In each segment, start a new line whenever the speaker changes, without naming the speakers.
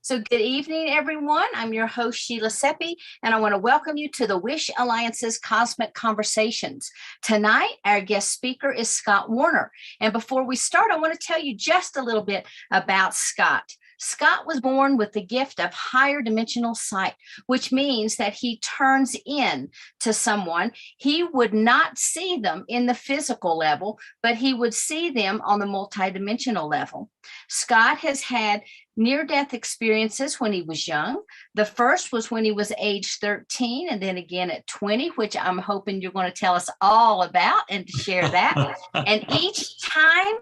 So good evening, everyone. I'm your host, Sheila Seppi, and I want to welcome you to the Wish Alliance's Cosmic Conversations. Tonight, our guest speaker is Scott Werner. And before we start, I want to tell you just a little bit about Scott. Scott was born with the gift of higher dimensional sight, which means that he turns in to someone. He would not see them in the physical level, but he would see them on the multidimensional level. Scott has had near-death experiences when he was young. The first was when he was age 13, and then again at 20, which I'm hoping you're going to tell us all about and to share that. And each time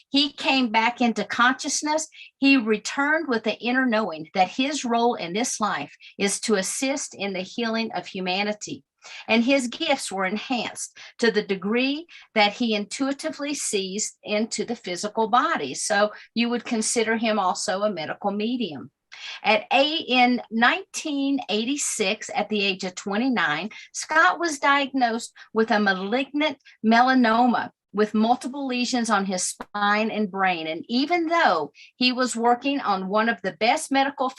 he came back into consciousness, he returned with the inner knowing that his role in this life is to assist in the healing of humanity. And his gifts were enhanced to the degree that he intuitively sees into the physical body. So you would consider him also a medical medium. In 1986, at the age of 29, Scott was diagnosed with a malignant melanoma with multiple lesions on his spine and brain. And even though he was working on one of the best medical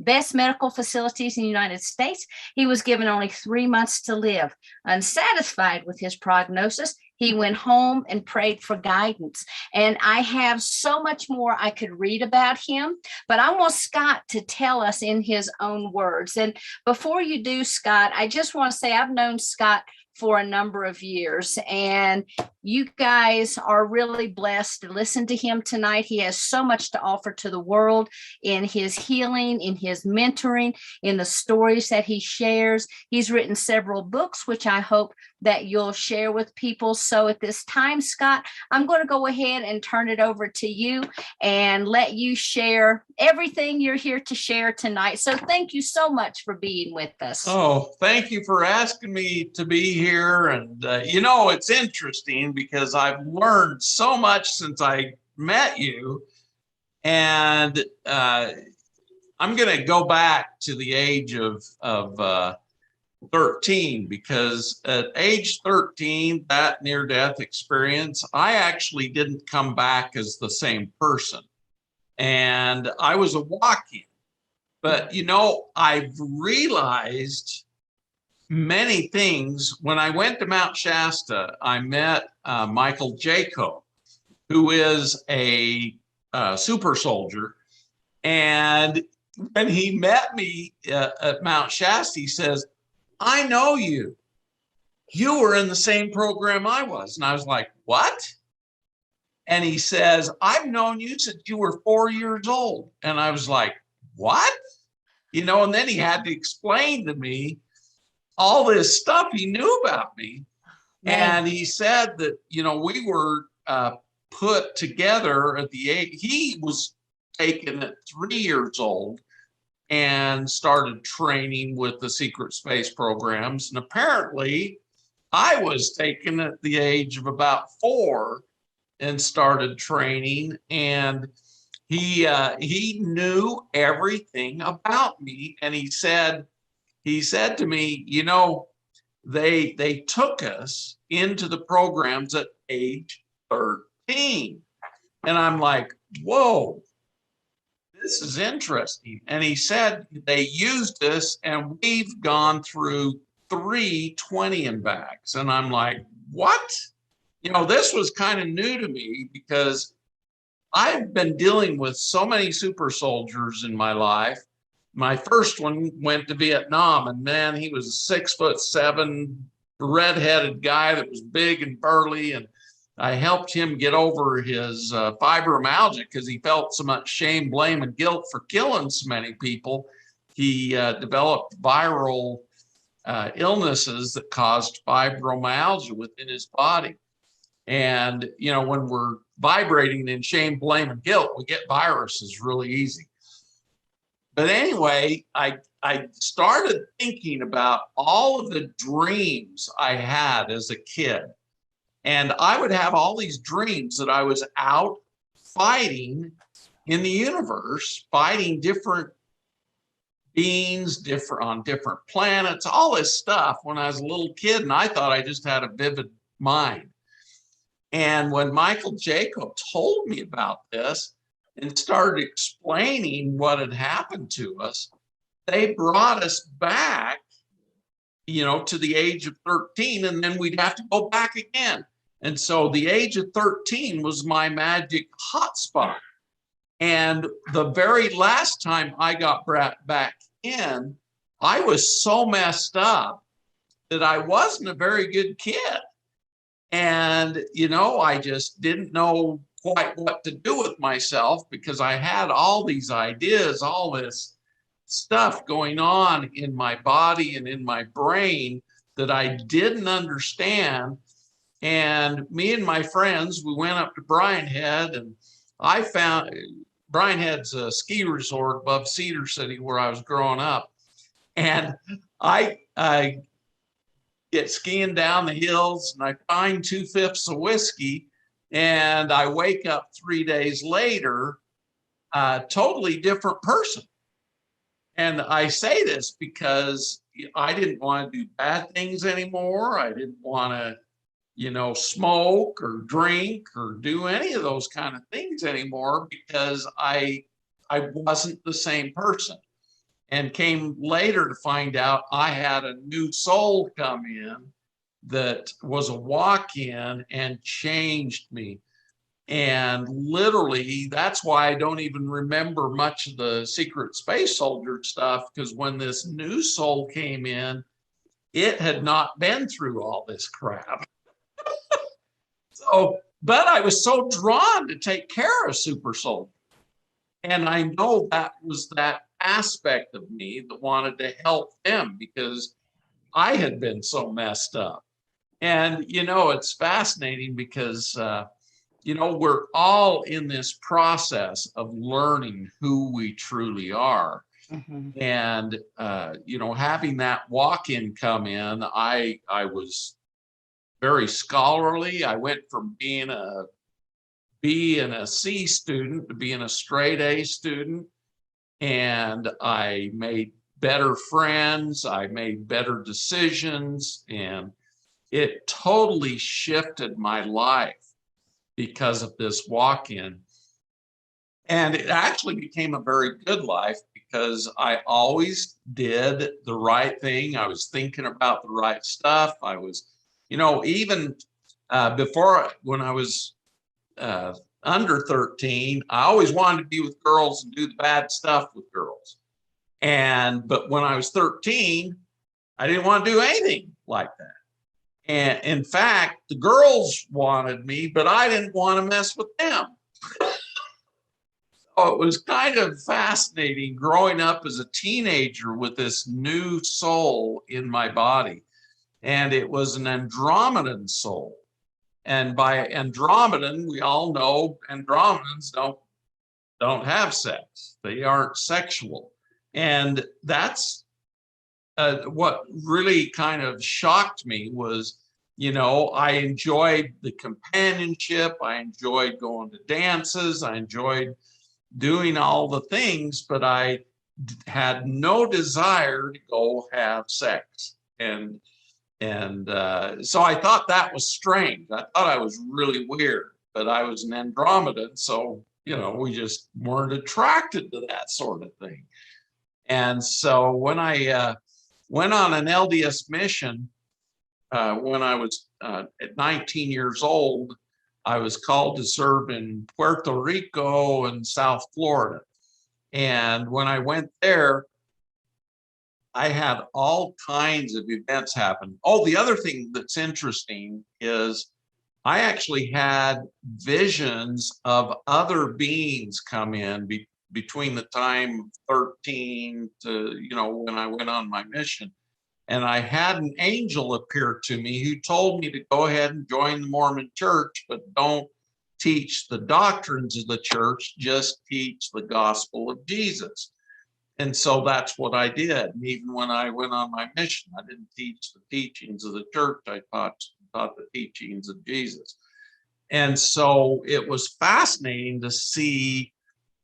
best medical facilities in the United States, he was given only 3 months to live. Unsatisfied with his prognosis, he went home and prayed for guidance. And I have so much more I could read about him, but I want Scott to tell us in his own words. And before you do, Scott, I just want to say I've known Scott for a number of years, and you guys are really blessed to listen to him tonight. He has so much to offer to the world in his healing, in his mentoring, in the stories that he shares. He's written several books, which I hope that you'll share with people. So at this time, Scott, I'm going to go ahead and turn it over to you and let you share everything you're here to share tonight. So thank you so much for being with us.
Oh, thank you for asking me to be here. And, it's interesting because I've learned so much since I met you. And I'm going to go back to the age of 13, because at age 13, that near-death experience, I actually didn't come back as the same person. And I was a walk-in. But, I've realized many things. When I went to Mount Shasta, I met Michael Jaco, who is a super soldier. And when he met me at Mount Shasta, he says, "I know you. You were in the same program I was." And I was like, "What?" And he says, "I've known you since you were 4 years old." And I was like, "What?" And then he had to explain to me all this stuff he knew about me. And he said that, we were put together at the age, he was taken at 3 years old and started training with the secret space programs. And apparently I was taken at the age of about 4 and started training. And he knew everything about me. And he said to me, they took us into the programs at age 13. And I'm like, whoa, this is interesting. And he said they used us and we've gone through 3 20 and backs. And I'm like, what? This was kind of new to me because I've been dealing with so many super soldiers in my life. My first one went to Vietnam, and man, he was a 6'7" redheaded guy that was big and burly. And I helped him get over his fibromyalgia because he felt so much shame, blame, and guilt for killing so many people. He developed viral illnesses that caused fibromyalgia within his body. And, when we're vibrating in shame, blame, and guilt, we get viruses really easy. But anyway, I started thinking about all of the dreams I had as a kid. And I would have all these dreams that I was out fighting in the universe, fighting different beings, on different planets, all this stuff when I was a little kid. And I thought I just had a vivid mind. And when Michael Jaco told me about this, and started explaining what had happened to us, they brought us back, to the age of 13, and then we'd have to go back again. And so the age of 13 was my magic hotspot. And the very last time I got brought back in, I was so messed up that I wasn't a very good kid. And, I just didn't know quite what to do with myself because I had all these ideas, all this stuff going on in my body and in my brain that I didn't understand. And me and my friends, we went up to Bryan Head, and I found Bryan Head's a ski resort above Cedar City where I was growing up. And I get skiing down the hills, and I find 2/5 of whiskey, and I wake up 3 days later, a totally different person. And I say this because I didn't want to do bad things anymore. I didn't want to, smoke or drink or do any of those kind of things anymore because I wasn't the same person. And came later to find out I had a new soul come in that was a walk-in and changed me. And literally, that's why I don't even remember much of the Secret Space Soldier stuff, because when this new soul came in, it had not been through all this crap. But I was so drawn to take care of super soldiers. And I know that was that aspect of me that wanted to help them because I had been so messed up. And, it's fascinating because, we're all in this process of learning who we truly are.
Mm-hmm.
And, having that walk-in come in, I was very scholarly. I went from being a B and a C student to being a straight A student. And I made better friends. I made better decisions. And it totally shifted my life because of this walk-in. And it actually became a very good life because I always did the right thing. I was thinking about the right stuff. I was, even before, when I was under 13, I always wanted to be with girls and do the bad stuff with girls. But when I was 13, I didn't want to do anything like that. And in fact, the girls wanted me, but I didn't want to mess with them. So it was kind of fascinating growing up as a teenager with this new soul in my body. And it was an Andromedan soul. And by Andromedan, we all know Andromedans don't have sex. They aren't sexual. And that's what really kind of shocked me was, I enjoyed the companionship. I enjoyed going to dances. I enjoyed doing all the things, but I had no desire to go have sex. And so I thought that was strange. I thought I was really weird, but I was an Andromedan. So, we just weren't attracted to that sort of thing. And so when I went on an LDS mission, when I was at 19 years old, I was called to serve in Puerto Rico and South Florida. And when I went there, I had all kinds of events happen. Oh, the other thing that's interesting is I actually had visions of other beings come in between the time 13 to, when I went on my mission. And I had an angel appear to me who told me to go ahead and join the Mormon church, but don't teach the doctrines of the church, just teach the gospel of Jesus. And so that's what I did. And even when I went on my mission, I didn't teach the teachings of the church. I taught the teachings of Jesus. And so it was fascinating to see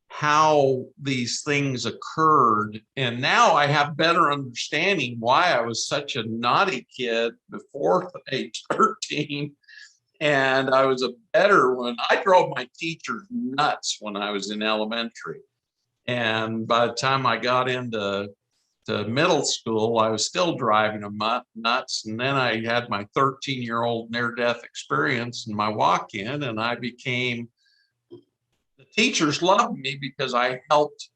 how these things occurred. And now I have better understanding why I was such a naughty kid before age 13 And I was a better one. I drove my teachers nuts when I was in elementary. And by the time I got into middle school, I was still driving them nuts. And then I had my 13-year-old near-death experience in my walk-in, and I became, the teachers loved me because I helped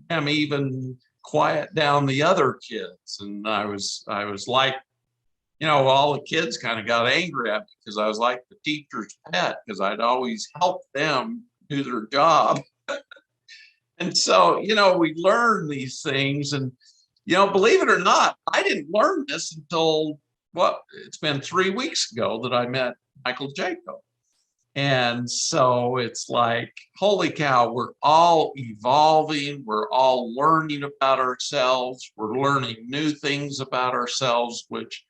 them even quiet down the other kids. And I was like, all the kids kind of got angry at me because I was like the teacher's pet, because I'd always help them do their job. And so, we learn these things. And, believe it or not, I didn't learn this until, it's been 3 weeks ago that I met Michael Jacob. And so it's like, holy cow, we're all evolving. We're all learning about ourselves. We're learning new things about ourselves, which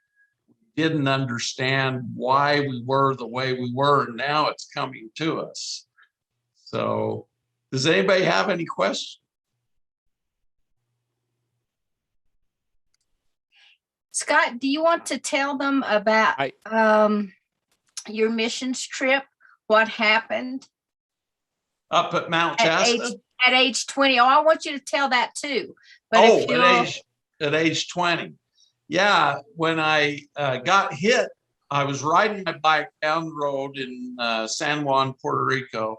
didn't understand why we were the way we were. And now it's coming to us. So does anybody have any questions?
Scott, do you want to tell them about your missions trip? What happened?
Up at Mount Shasta?
At age 20. Oh, I want you to tell that too.
But at age 20. Yeah, when I got hit, I was riding my bike down the road in San Juan, Puerto Rico,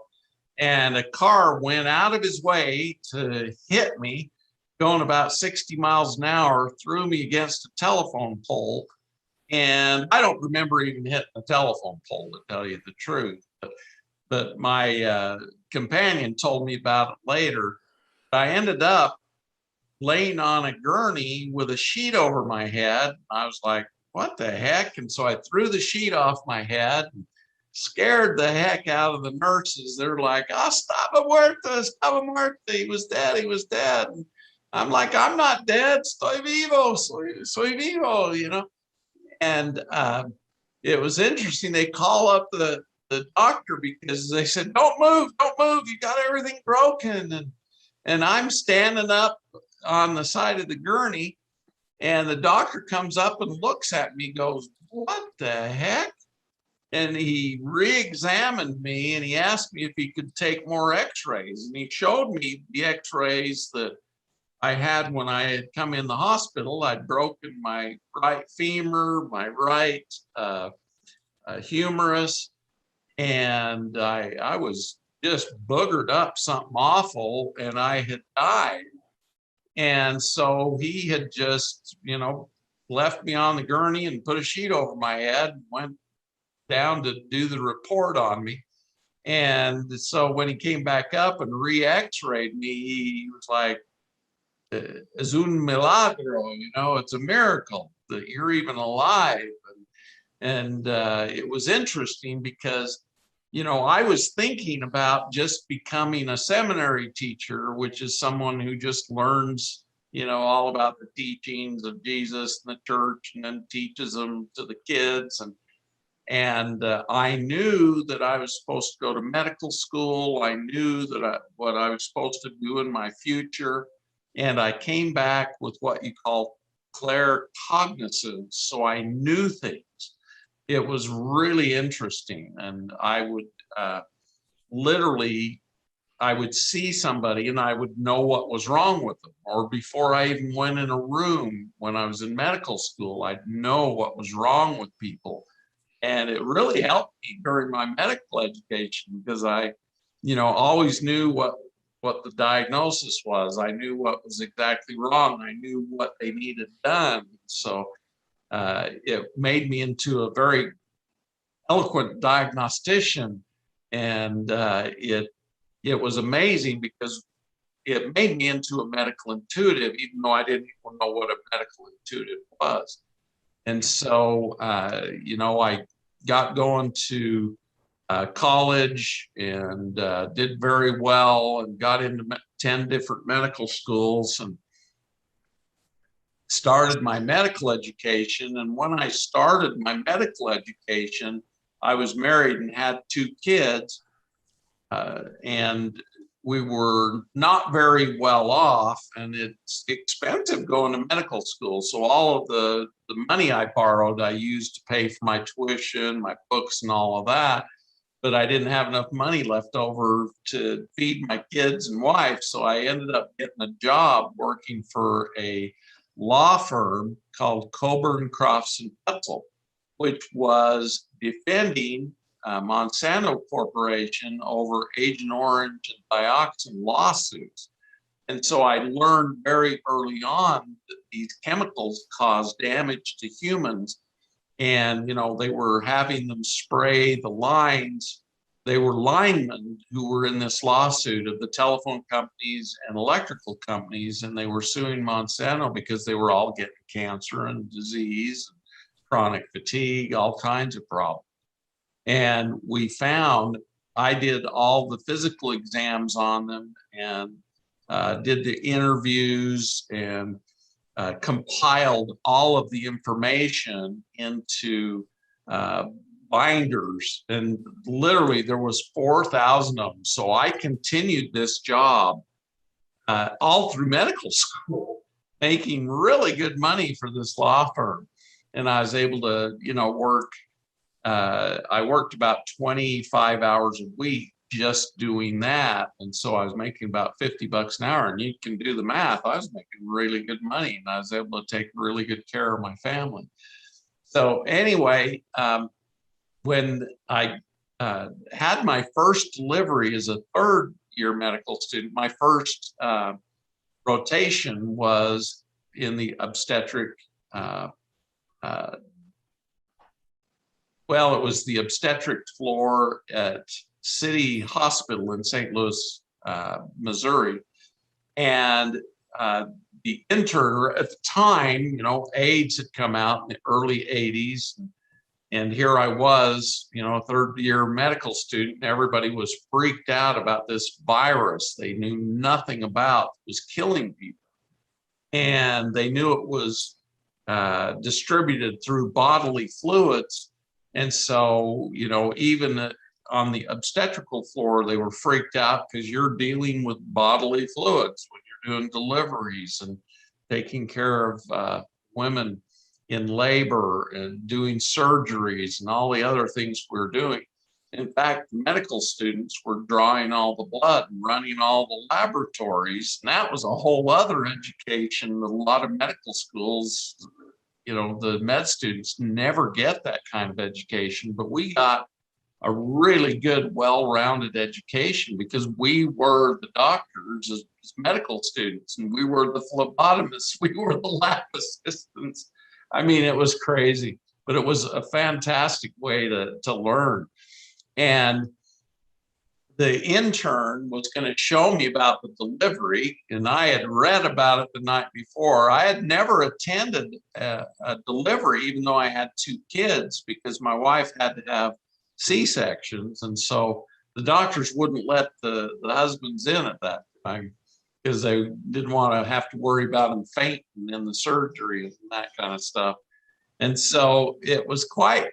and a car went out of his way to hit me, going about 60 miles an hour, threw me against a telephone pole. And I don't remember even hitting a telephone pole, to tell you the truth. But my companion told me about it later. I ended up laying on a gurney with a sheet over my head. I was like, what the heck? And so I threw the sheet off my head and scared the heck out of the nurses. They're like, oh, stop muerto, stop muerto. He was dead, he was dead. And I'm like, I'm not dead, estoy vivo, soy vivo, And it was interesting. They call up the doctor because they said, don't move, you got everything broken. And I'm standing up on the side of the gurney, and the doctor comes up and looks at me, goes, what the heck? And he re-examined me, and he asked me if he could take more x-rays. And he showed me the x-rays that I had when I had come in the hospital. I'd broken my right femur, my right humerus, and I was just boogered up something awful, and I had died. And so he had just, left me on the gurney and put a sheet over my head and went down to do the report on me. And so when he came back up and re-x-rayed me, he was like, es un milagro, it's a miracle that you're even alive. And it was interesting because, I was thinking about just becoming a seminary teacher, which is someone who just learns, all about the teachings of Jesus and the church, and then teaches them to the kids. And I knew that I was supposed to go to medical school. I knew that what I was supposed to do in my future. And I came back with what you call claircognizance. So I knew things. It was really interesting. And I would I would see somebody and I would know what was wrong with them. Or before I even went in a room when I was in medical school, I'd know what was wrong with people. And it really helped me during my medical education because I, always knew what the diagnosis was. I knew what was exactly wrong. I knew what they needed done. So it made me into a very eloquent diagnostician. And it was amazing because it made me into a medical intuitive, even though I didn't even know what a medical intuitive was. And so, I got going to college and did very well and got into 10 different medical schools and started my medical education. And when I started my medical education, I was married and had 2 kids. And we were not very well off, and it's expensive going to medical school. So all of the money I borrowed, I used to pay for my tuition, my books, and all of that. But I didn't have enough money left over to feed my kids and wife. So I ended up getting a job working for a law firm called Coburn, Crofts and Putzel, which was defending Monsanto Corporation over Agent Orange and dioxin lawsuits. And so I learned very early on that these chemicals cause damage to humans. And, they were having them spray the lines. They were linemen who were in this lawsuit of the telephone companies and electrical companies. And they were suing Monsanto because they were all getting cancer and disease, chronic fatigue, all kinds of problems. And we found, I did all the physical exams on them and did the interviews and compiled all of the information into binders. And literally there was 4,000 of them. So I continued this job all through medical school, making really good money for this law firm. And I was able to, work. I worked about 25 hours a week just doing that. And so I was making about $50 an hour, and you can do the math. I was making really good money, and I was able to take really good care of my family. So anyway, when I had my first delivery as a third year medical student, my first rotation was in the obstetric it was the obstetric floor at City Hospital in St. Louis, Missouri. And the intern at the time, AIDS had come out in the early 80s. And here I was, a third year medical student. Everybody was freaked out about this virus they knew nothing about. It was killing people. And they knew it was distributed through bodily fluids. And so, even on the obstetrical floor, they were freaked out because you're dealing with bodily fluids when you're doing deliveries and taking care of women in labor and doing surgeries and all the other things we're doing. In fact, medical students were drawing all the blood and running all the laboratories. And that was a whole other education. A lot of medical schools, the med students never get that kind of education, but we got a really good, well-rounded education because we were the doctors as medical students, and we were the phlebotomists, we were the lab assistants. I mean, it was crazy, but it was a fantastic way to learn. And the intern was going to show me about the delivery, and I had read about it the night before. I had never attended a delivery, even though I had 2 kids, because my wife had to have C-sections. And so the doctors wouldn't let the husbands in at that time because they didn't want to have to worry about them fainting in the surgery and that kind of stuff. And so it was quite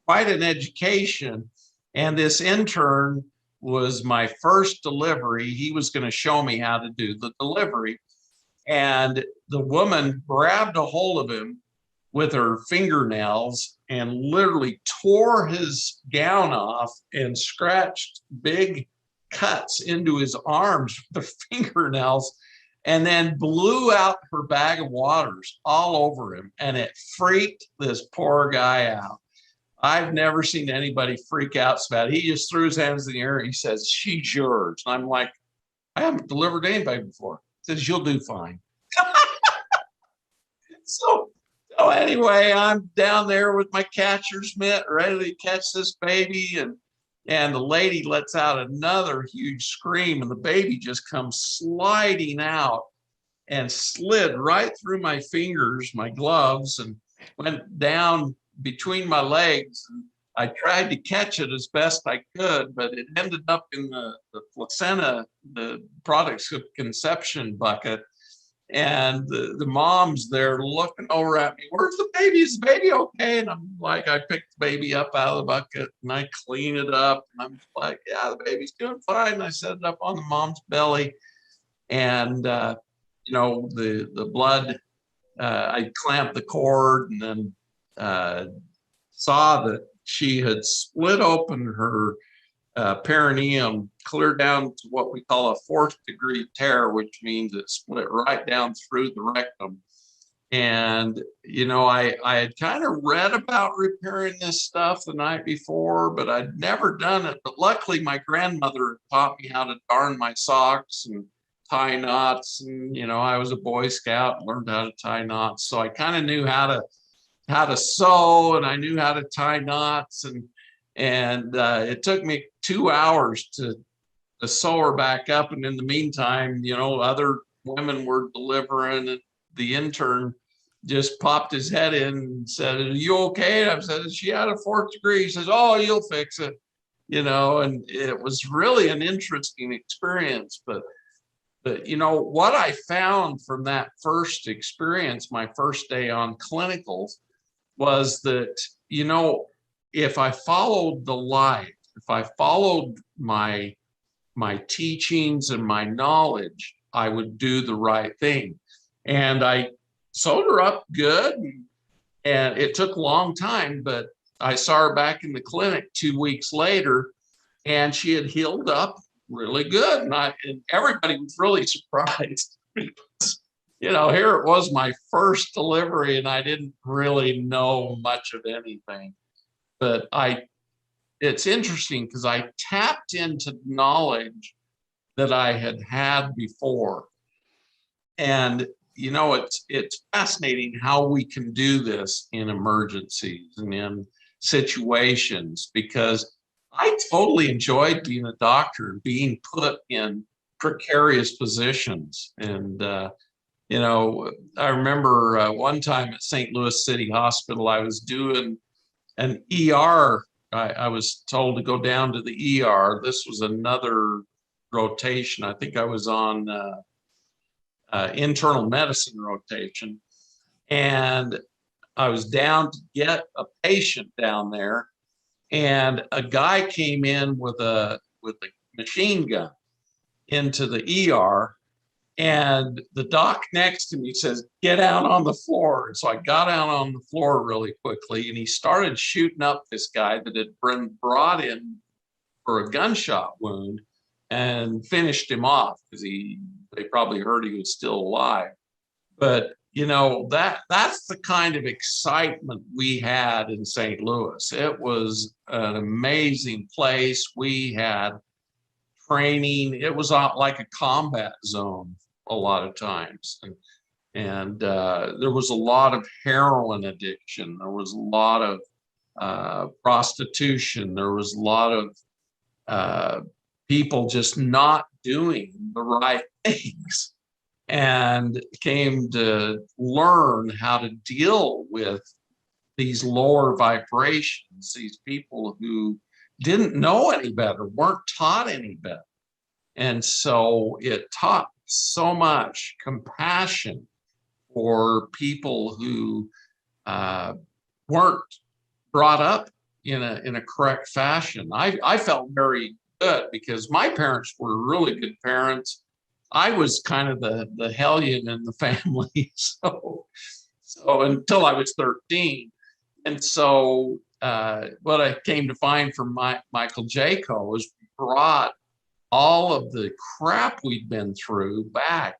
an education. And this intern was my first delivery. He was going to show me how to do the delivery. And the woman grabbed a hold of him with her fingernails and literally tore his gown off and scratched big cuts into his arms with the fingernails, and then blew out her bag of waters all over him. And it freaked this poor guy out. I've never seen anybody freak out so bad. He just threw his hands in the air and he says, "She's yours." And I'm like, I haven't delivered anybody before. He says, "You'll do fine." So anyway, I'm down there with my catcher's mitt, ready to catch this baby. And the lady lets out another huge scream, and the baby just comes sliding out and slid right through my fingers, my gloves, and went down between my legs. I tried to catch it as best I could, but it ended up in the placenta, the products of conception bucket. And the mom's there looking over at me. Where's the baby? Is the baby okay? And I'm like, I picked the baby up out of the bucket and I clean it up. And I'm like, yeah, the baby's doing fine. And I set it up on the mom's belly. And, the blood, I clamped the cord and then saw that she had split open her perineum clear down to what we call a 4th-degree tear, which means it split right down through the rectum. And, I had kind of read about repairing this stuff the night before, but I'd never done it. But luckily, my grandmother taught me how to darn my socks and tie knots. And, I was a Boy Scout and learned how to tie knots. So I kind of knew how to sew, and I knew how to tie knots. And it took me 2 hours to sew her back up. And in the meantime, other women were delivering, and the intern just popped his head in and said, "Are you okay?" And I said, "She had a 4th degree." He says, "Oh, you'll fix it." And it was really an interesting experience. But what I found from that first experience, my first day on clinicals, was that, if I followed the light, if I followed my teachings and my knowledge, I would do the right thing. And I sewed her up good, and it took a long time, but I saw her back in the clinic 2 weeks later, and she had healed up really good. And everybody was really surprised because, here it was, my first delivery, and I didn't really know much of anything. But it's interesting because I tapped into knowledge that I had before. And, it's fascinating how we can do this in emergencies and in situations, because I totally enjoyed being a doctor and being put in precarious positions. And, I remember one time at St. Louis City Hospital, I was doing an ER. I was told to go down to the ER. This was another rotation. I think I was on internal medicine rotation. And I was down to get a patient down there. And a guy came in with a machine gun into the ER. And the doc next to me says, "Get out on the floor." And so I got out on the floor really quickly, and he started shooting up this guy that had been brought in for a gunshot wound and finished him off because they probably heard he was still alive. But that's the kind of excitement we had in St. Louis. It was an amazing place. We had training. It was like a combat zone a lot of times. And there was a lot of heroin addiction. There was a lot of prostitution. There was a lot of people just not doing the right things, and came to learn how to deal with these lower vibrations, these people who didn't know any better, weren't taught any better. And so it taught so much compassion for people who weren't brought up in a correct fashion. I felt very good because my parents were really good parents. I was kind of the hellion in the family. So until I was 13. And so what I came to find from Michael Jaco was brought all of the crap we'd been through back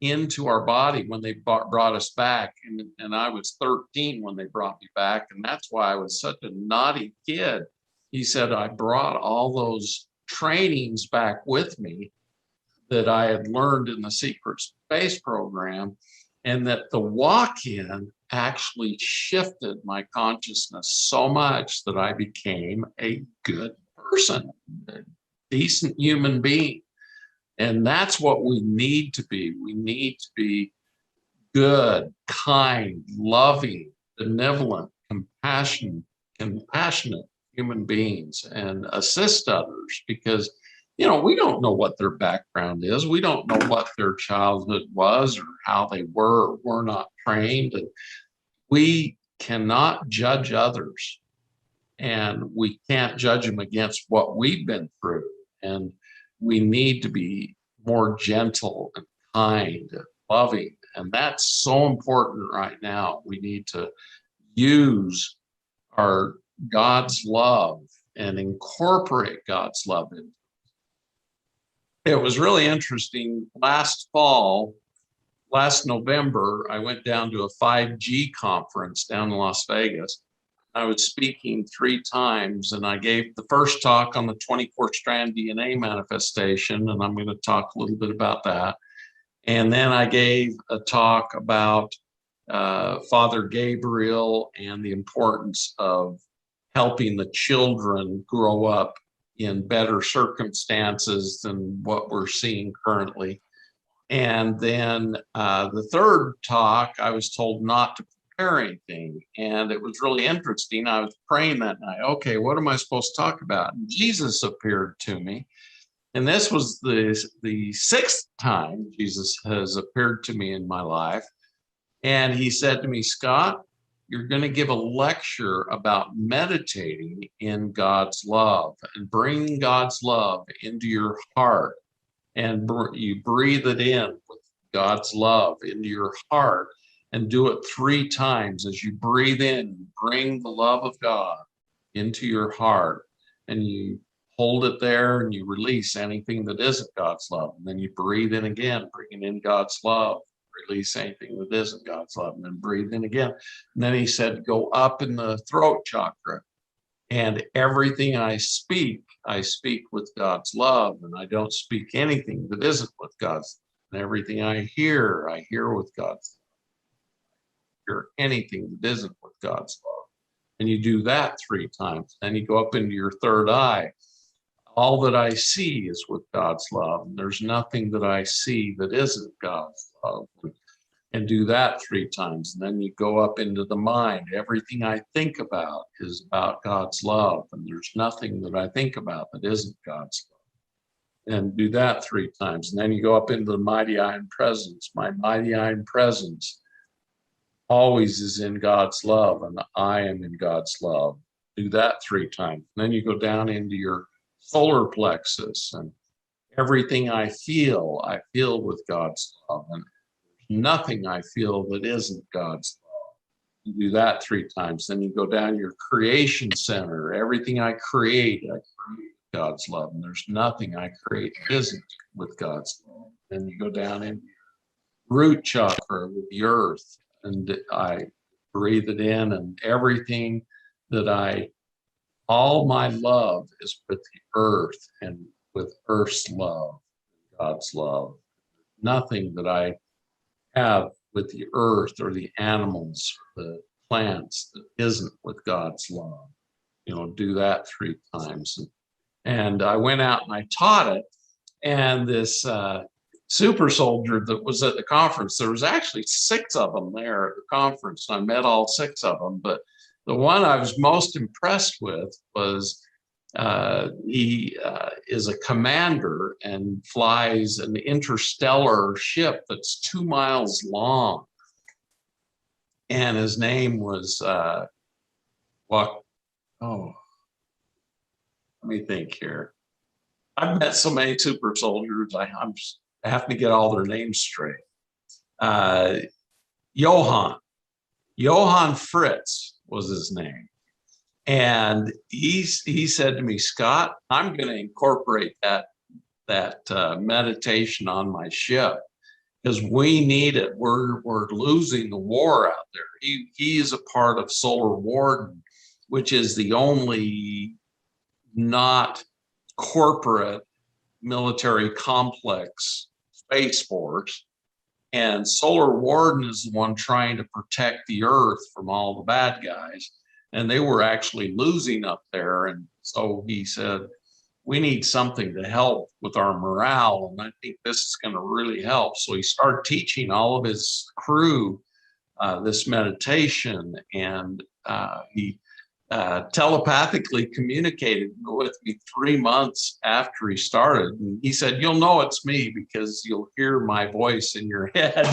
into our body when they brought us back. And I was 13 when they brought me back. And that's why I was such a naughty kid. He said, I brought all those trainings back with me that I had learned in the secret space program, and that the walk-in actually shifted my consciousness so much that I became a good person, a decent human being. And that's what we need to be. We need to be good, kind, loving, benevolent, compassionate human beings and assist others, because we don't know what their background is. We don't know what their childhood was or how they were or were not trained. And we cannot judge others, and we can't judge them against what we've been through. And we need to be more gentle and kind and loving. And that's so important right now. We need to use our God's love and incorporate God's love in. It was really interesting. Last November, I went down to a 5G conference down in Las Vegas. I was speaking 3 times, and I gave the first talk on the 24-strand DNA manifestation, and I'm going to talk a little bit about that. And then I gave a talk about Father Gabriel and the importance of helping the children grow up in better circumstances than what we're seeing currently. And then the third talk, I was told not to prepare anything. And it was really interesting. I was praying that night, okay, what am I supposed to talk about? And Jesus appeared to me. And this was the 6th time Jesus has appeared to me in my life. And he said to me, Scott, you're going to give a lecture about meditating in God's love and bringing God's love into your heart. And you breathe it in with God's love into your heart, and do it 3 times. As you breathe in, bring the love of God into your heart, and you hold it there and you release anything that isn't God's love. And then you breathe in again, bringing in God's love, release anything that isn't God's love, and then breathe in again. And then he said, go up in the throat chakra. And everything I speak with God's love, and I don't speak anything that isn't with God's. And everything I hear with God's. Hear anything that isn't with God's love. And you do that 3 times. Then you go up into your third eye. All that I see is with God's love. And there's nothing that I see that isn't God's love. And do that 3 times. And then you go up into the mind. Everything I think about is about God's love. And there's nothing that I think about that isn't God's love. And do that 3 times. And then you go up into the mighty eye and presence. My mighty eye and presence always is in God's love, and I am in God's love. Do that 3 times. And then you go down into your solar plexus, and everything I feel with God's love. And nothing I feel that isn't God's love. You do that 3 times. Then you go down your creation center. Everything I create God's love. And there's nothing I create that isn't with God's love. Then you go down in root chakra with the earth, and I breathe it in, and everything that all my love is with the earth and with earth's love, God's love. Nothing that I have with the earth or the animals, or the plants, that isn't with God's love. Do that 3 times. And I went out and I taught it. And this super soldier that was at the conference, there was actually 6 of them there at the conference. I met all 6 of them. But the one I was most impressed with was he is a commander and flies an interstellar ship that's 2 miles long. And his name was, let me think here. I've met so many super soldiers, I have to get all their names straight. Johann Fritz was his name. And he said to me, Scott, I'm going to incorporate that meditation on my ship, because we need it. We're losing the war out there. He is a part of Solar Warden, which is the only not corporate military complex space force. And Solar Warden is the one trying to protect the Earth from all the bad guys. And they were actually losing up there. And so he said, we need something to help with our morale. And I think this is going to really help. So he started teaching all of his crew this meditation. And he telepathically communicated with me 3 months after he started. And he said, "You'll know it's me because you'll hear my voice in your head."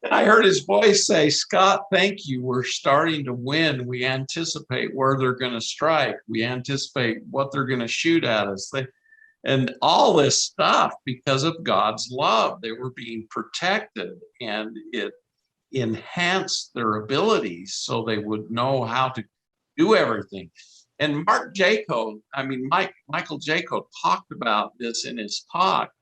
And I heard his voice say, "Scott, thank you. We're starting to win. We anticipate where they're going to strike. We anticipate what they're going to shoot at us." And all this stuff because of God's love. They were being protected, and it enhanced their abilities so they would know how to do everything. And Michael Jaco talked about this in his talk,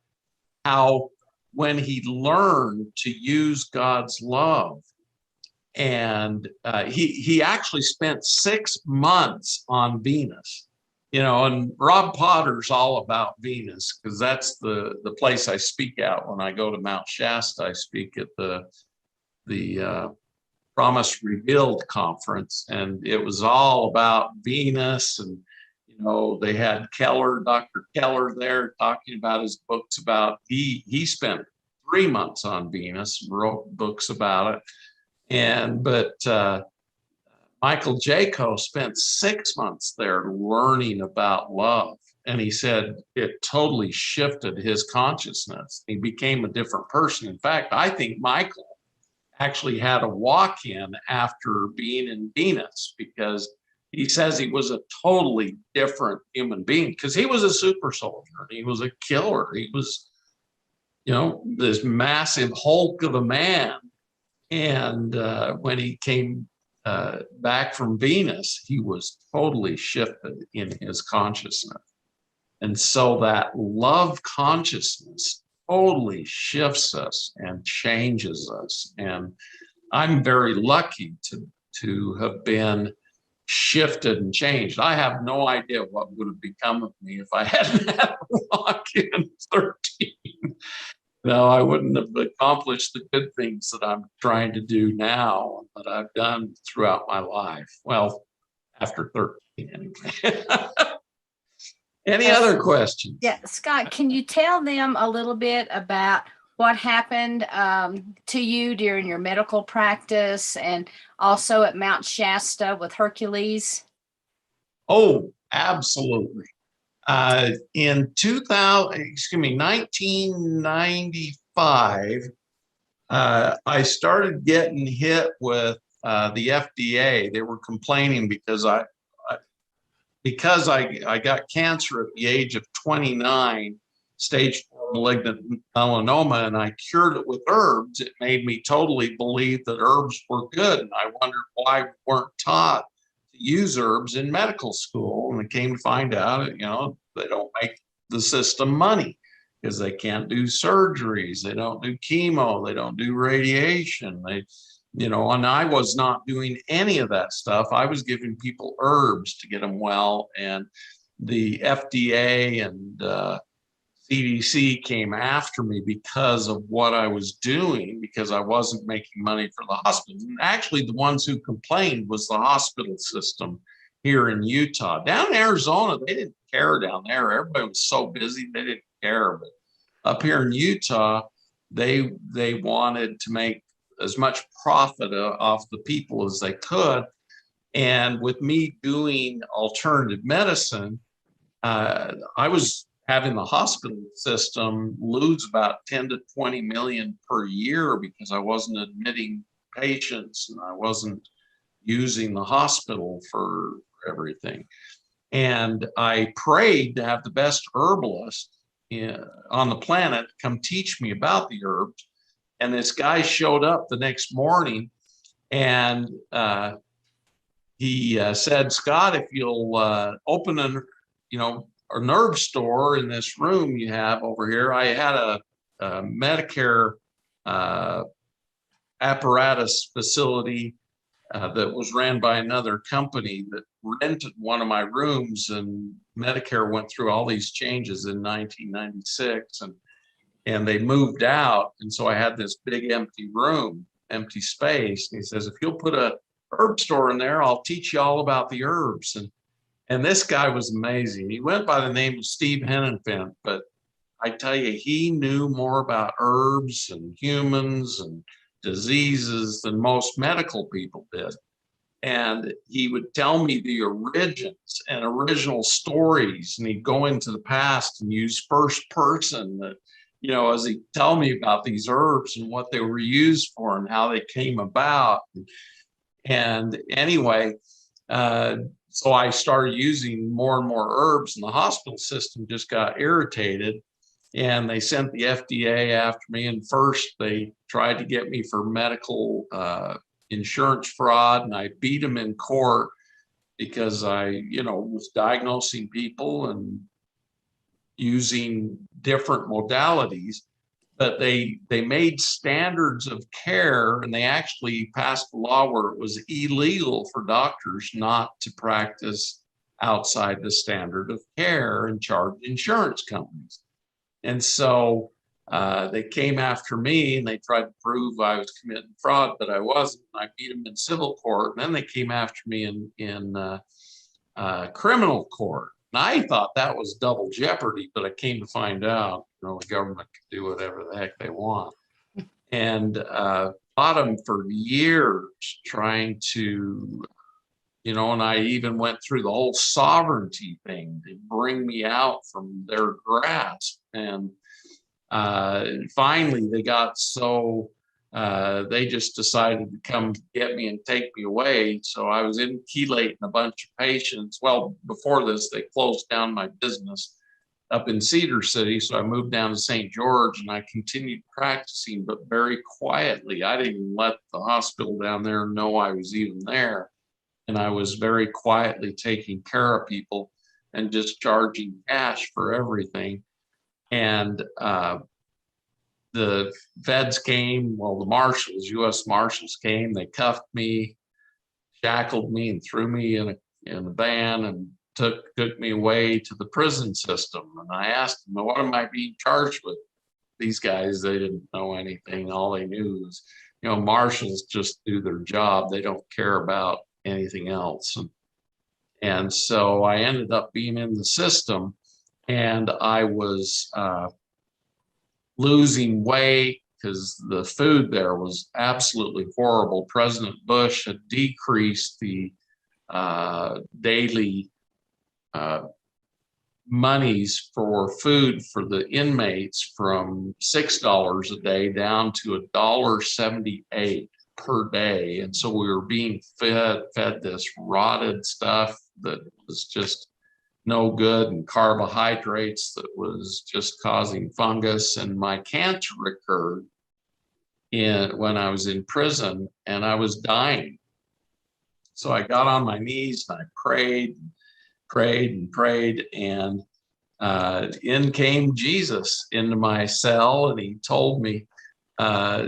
how when he learned to use God's love, and he actually spent 6 months on Venus, and Rob Potter's all about Venus because that's the place I speak at when I go to Mount Shasta. I speak at the Promise Revealed conference, and it was all about Venus. And they had Dr. Keller there talking about his books about he spent 3 months on Venus and wrote books about it. But Michael Jaco spent 6 months there learning about love. And he said it totally shifted his consciousness. He became a different person. In fact, I think Michael actually had a walk-in after being in Venus, because he says he was a totally different human being, because he was a super soldier. He was a killer. He was, this massive Hulk of a man. And when he came back from Venus, he was totally shifted in his consciousness. And so that love consciousness totally shifts us and changes us. And I'm very lucky to have been shifted and changed. I have no idea what would have become of me if I hadn't had a walk-in 13. No, I wouldn't have accomplished the good things that I'm trying to do now, that I've done throughout my life. Well, after 13 anyway. Any other questions?
Yeah, Scott, can you tell them a little bit about what happened to you during your medical practice and also at Mount Shasta with Hercules?
Oh, absolutely. In 1995, I started getting hit with the FDA. They were complaining because I got cancer at the age of 29, stage 4 malignant melanoma, and I cured it with herbs. It made me totally believe that herbs were good. And I wondered why we weren't taught to use herbs in medical school. And I came to find out, they don't make the system money because they can't do surgeries. They don't do chemo. They don't do radiation. And I was not doing any of that stuff. I was giving people herbs to get them well. And the FDA and CDC came after me because of what I was doing, because I wasn't making money for the hospital. And actually, the ones who complained was the hospital system here in Utah. Down in Arizona, they didn't care down there. Everybody was so busy, they didn't care. But up here in Utah, they wanted to make as much profit off the people as they could. And with me doing alternative medicine, I was having the hospital system lose about 10 to 20 million per year because I wasn't admitting patients and I wasn't using the hospital for everything. And I prayed to have the best herbalist on the planet come teach me about the herbs. And this guy showed up the next morning, and he said, "Scott, if you'll open a herb store in this room you have over here." I had a Medicare apparatus facility that was ran by another company that rented one of my rooms, and Medicare went through all these changes in 1996, and they moved out. And so I had this big empty room, empty space. And he says, "If you'll put a herb store in there, I'll teach you all about the herbs." And this guy was amazing. He went by the name of Steve Hennenfent, but I tell you, he knew more about herbs and humans and diseases than most medical people did. And he would tell me the origins and original stories, and he'd go into the past and use first person that, as he tell me about these herbs and what they were used for and how they came about. And anyway, so I started using more and more herbs, and the hospital system just got irritated, and they sent the FDA after me. And first they tried to get me for medical insurance fraud, and I beat them in court because I, was diagnosing people and using different modalities. But they made standards of care, and they actually passed a law where it was illegal for doctors not to practice outside the standard of care and charge insurance companies. And so they came after me, and they tried to prove I was committing fraud, but I wasn't. I beat them in civil court, and then they came after me in criminal court. And I thought that was double jeopardy, but I came to find out, the government can do whatever the heck they want. And fought them for years trying to, and I even went through the whole sovereignty thing to bring me out from their grasp. And finally, they got so they just decided to come get me and take me away. So I was in chelating a bunch of patients. Well, before this, they closed down my business up in Cedar City. So I moved down to St. George, and I continued practicing, but very quietly. I didn't let the hospital down there know I was even there. And I was very quietly taking care of people and just charging cash for everything. And the feds came, well, the marshals, U.S. Marshals came, they cuffed me, shackled me, and threw me in a van and took me away to the prison system. And I asked them, what am I being charged with? These guys, they didn't know anything. All they knew was, marshals just do their job. They don't care about anything else. And so I ended up being in the system, and I was losing weight because the food there was absolutely horrible. President Bush had decreased the daily monies for food for the inmates from $6 a day down to $1.78 per day. And so we were being fed this rotted stuff that was just no good, and carbohydrates that was just causing fungus. And my cancer recurred when I was in prison, and I was dying. So I got on my knees and I prayed, and in came Jesus into my cell, and he told me,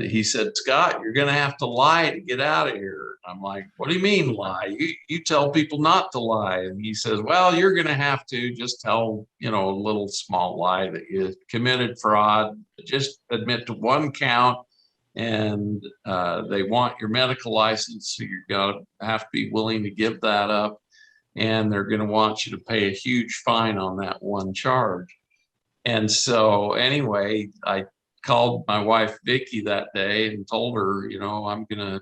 he said, Scott, you're going to have to lie to get out of here. I'm like, what do you mean lie? You tell people not to lie. And he says, well, you're going to have to just tell, a little small lie that you committed fraud. Just admit to one count, and they want your medical license. So you're going to have to be willing to give that up. And they're going to want you to pay a huge fine on that one charge. And so anyway, I called my wife, Vicki, that day and told her, I'm going to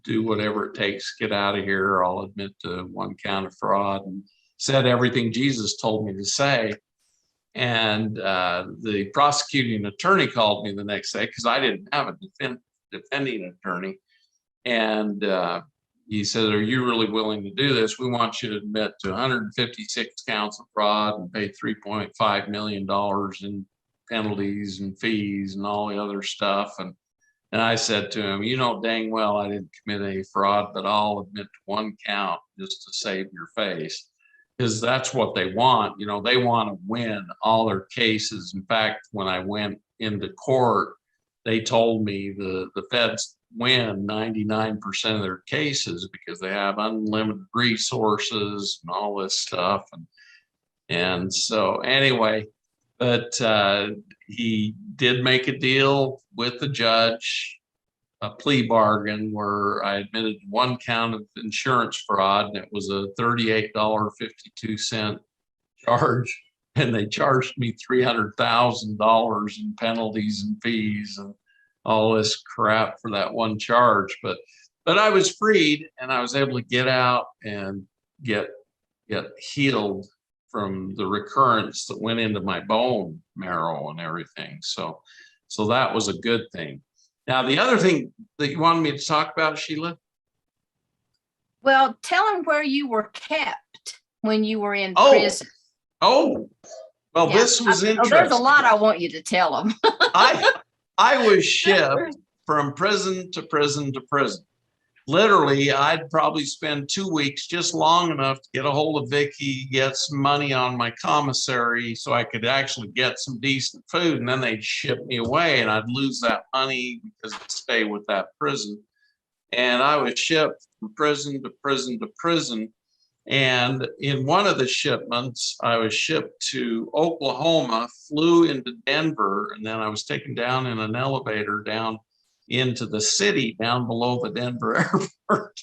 do whatever it takes to get out of here. I'll admit to one count of fraud, and said everything Jesus told me to say. And the prosecuting attorney called me the next day because I didn't have a defending attorney. And he said, are you really willing to do this? We want you to admit to 156 counts of fraud and pay $3.5 million in penalties and fees and all the other stuff. And I said to him, dang well I didn't commit any fraud, but I'll admit to one count just to save your face. Because that's what they want. They want to win all their cases. In fact, when I went into court, they told me the feds win 99% of their cases because they have unlimited resources and all this stuff. And so anyway, but he did make a deal with the judge, a plea bargain where I admitted one count of insurance fraud, and it was a $38.52 charge. And they charged me $300,000 in penalties and fees and all this crap for that one charge. But But I was freed, and I was able to get out and get healed from the recurrence that went into my bone marrow and everything. So that was a good thing. Now, the other thing that you wanted me to talk about, Sheila?
Well, tell them where you were kept when you were in prison.
Oh, well,
Yeah.
this was interesting.
There's a lot I want you to tell them.
I was shipped from prison to prison to prison. Literally, I'd probably spend 2 weeks, just long enough to get a hold of Vicky, get some money on my commissary so I could actually get some decent food, and then they'd ship me away, and I'd lose that money because I'd stay with that prison. And I was shipped from prison to prison to prison. And in one of the shipments, I was shipped to Oklahoma, flew into Denver, and then I was taken down in an elevator down into the city down below the Denver airport.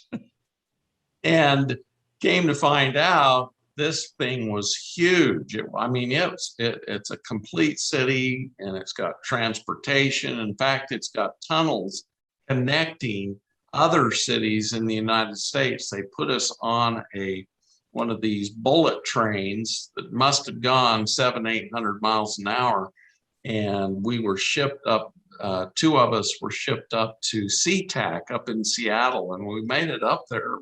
And came to find out this thing was huge. It's a complete city, and it's got transportation. In fact, it's got tunnels connecting other cities in the United States. They put us on one of these bullet trains that must have gone 700-800 miles an hour. And we were shipped up, 2 of us were shipped up to SeaTac up in Seattle, and we made it up there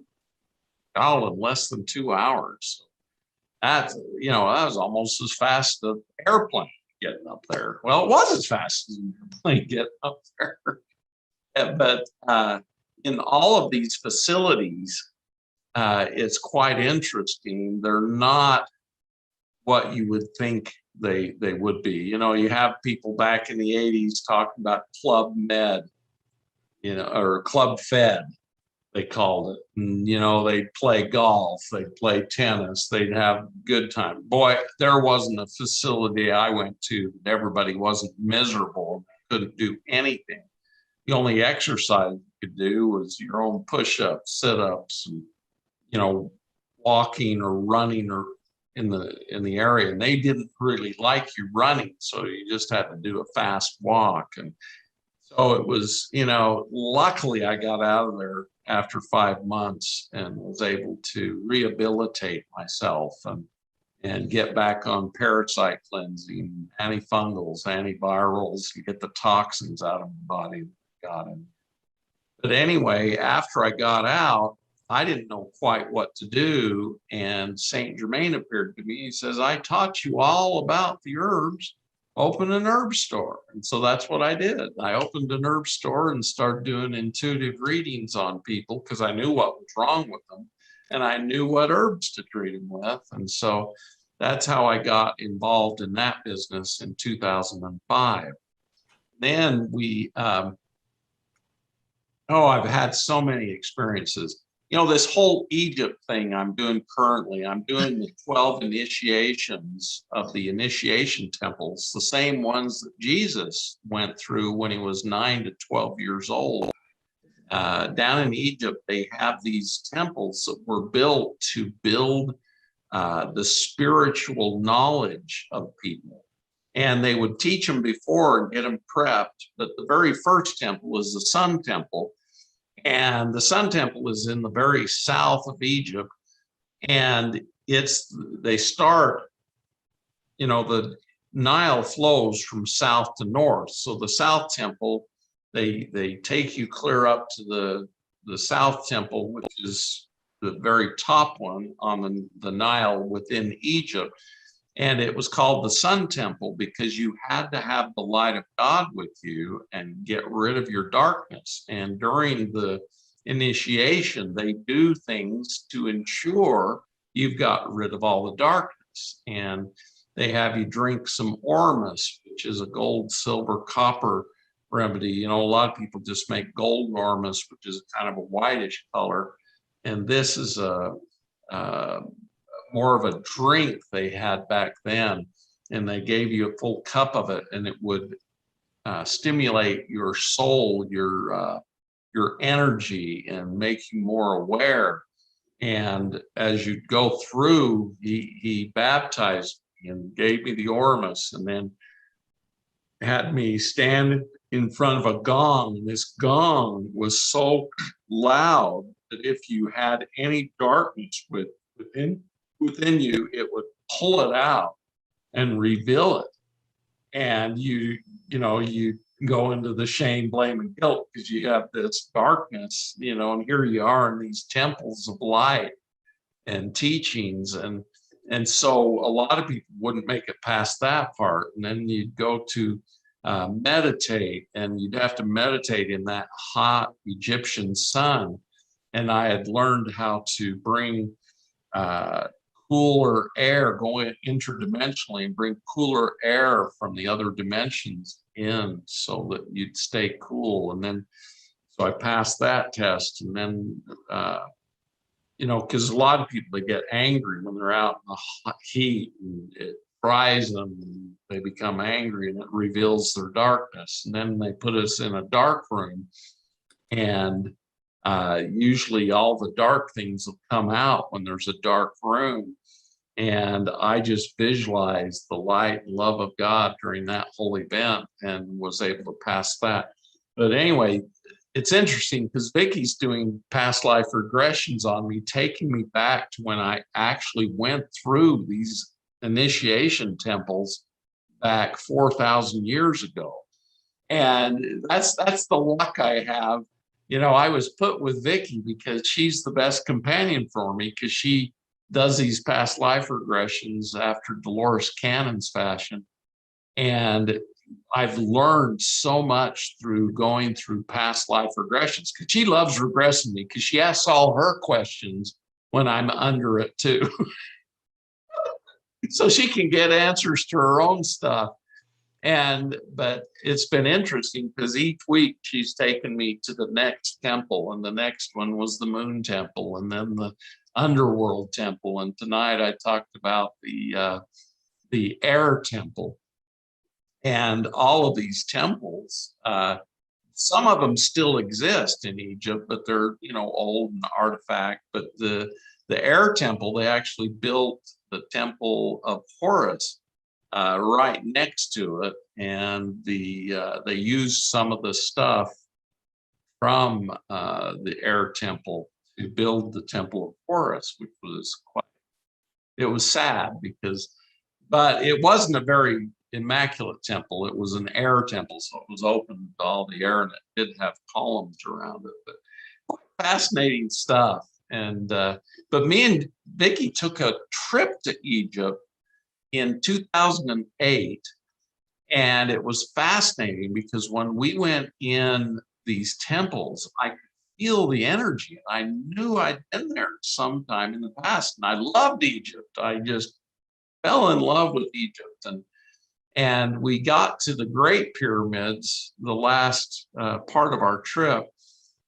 in less than 2 hours. That was almost as fast as an airplane getting up there. Well, it was as fast as an airplane getting up there. But in all of these facilities, it's quite interesting. They're not what you would think they would be. You have people back in the 80s talking about Club Med, or Club Fed, they called it. And, they'd play golf, they'd play tennis, they'd have a good time. Boy, there wasn't a facility I went to that everybody wasn't miserable, couldn't do anything. The only exercise you could do was your own push-ups, sit-ups, and walking or running or in the area. And they didn't really like you running, so you just had to do a fast walk. And so it was, luckily I got out of there after 5 months and was able to rehabilitate myself and get back on parasite cleansing, antifungals, antivirals, and get the toxins out of my body. But anyway, after I got out, I didn't know quite what to do. And Saint Germain appeared to me. He says, I taught you all about the herbs. Open an herb store. And so that's what I did. I opened an herb store and started doing intuitive readings on people because I knew what was wrong with them and I knew what herbs to treat them with. And so that's how I got involved in that business in 2005. Then I've had so many experiences. This whole Egypt thing I'm doing currently, I'm doing the 12 initiations of the initiation temples, the same ones that Jesus went through when he was 9 to 12 years old. Down in Egypt, they have these temples that were built to build the spiritual knowledge of people. And they would teach them before and get them prepped. But the very first temple was the Sun Temple. And the Sun Temple is in the very south of Egypt. And they start, the Nile flows from south to north. So the South Temple, they take you clear up to the South Temple, which is the very top one on the Nile within Egypt. And it was called the Sun Temple because you had to have the light of God with you and get rid of your darkness. And during the initiation, they do things to ensure you've got rid of all the darkness. And they have you drink some ormus, which is a gold, silver, copper remedy. A lot of people just make gold ormus, which is kind of a whitish color. And this is more of a drink they had back then, and they gave you a full cup of it, and it would stimulate your soul, your energy, and make you more aware. And as you go through, he baptized me and gave me the ormus, and then had me stand in front of a gong. And this gong was so loud that if you had any darkness within you, it would pull it out and reveal it. And you go into the shame, blame, and guilt because you have this darkness, and here you are in these temples of light and teachings. And so a lot of people wouldn't make it past that part. And then you'd go to meditate, and you'd have to meditate in that hot Egyptian sun. And I had learned how to bring cooler air, going interdimensionally, and bring cooler air from the other dimensions in so that you'd stay cool. And then, so I passed that test. And then, because a lot of people, they get angry when they're out in the hot heat, and it fries them, and they become angry, and it reveals their darkness. And then they put us in a dark room, and usually all the dark things will come out when there's a dark room. And I just visualized the light and love of God during that whole event and was able to pass that. But anyway, it's interesting because Vicky's doing past life regressions on me, taking me back to when I actually went through these initiation temples back 4,000 years ago. And that's the luck I have. I was put with Vicky because she's the best companion for me, because she does these past life regressions after Dolores Cannon's fashion. And I've learned so much through going through past life regressions, because she loves regressing me, because she asks all her questions when I'm under it too. So she can get answers to her own stuff. But it's been interesting because each week she's taken me to the next temple, and the next one was the Moon Temple, and then the Underworld Temple. And tonight I talked about the Air Temple. And all of these temples, some of them still exist in Egypt, but they're old and artifact. But the Air Temple, they actually built the Temple of Horus right next to it, and they used some of the stuff from the Air Temple to build the Temple of Horus, which was it was sad but it wasn't a very immaculate temple. It was an air temple, so it was open to all the air, and it did have columns around it. But fascinating stuff. And but me and Vicky took a trip to Egypt in 2008, and it was fascinating because when we went in these temples, I could feel the energy. I knew I'd been there sometime in the past, and I loved Egypt. I just fell in love with Egypt. And we got to the Great Pyramids, the last part of our trip,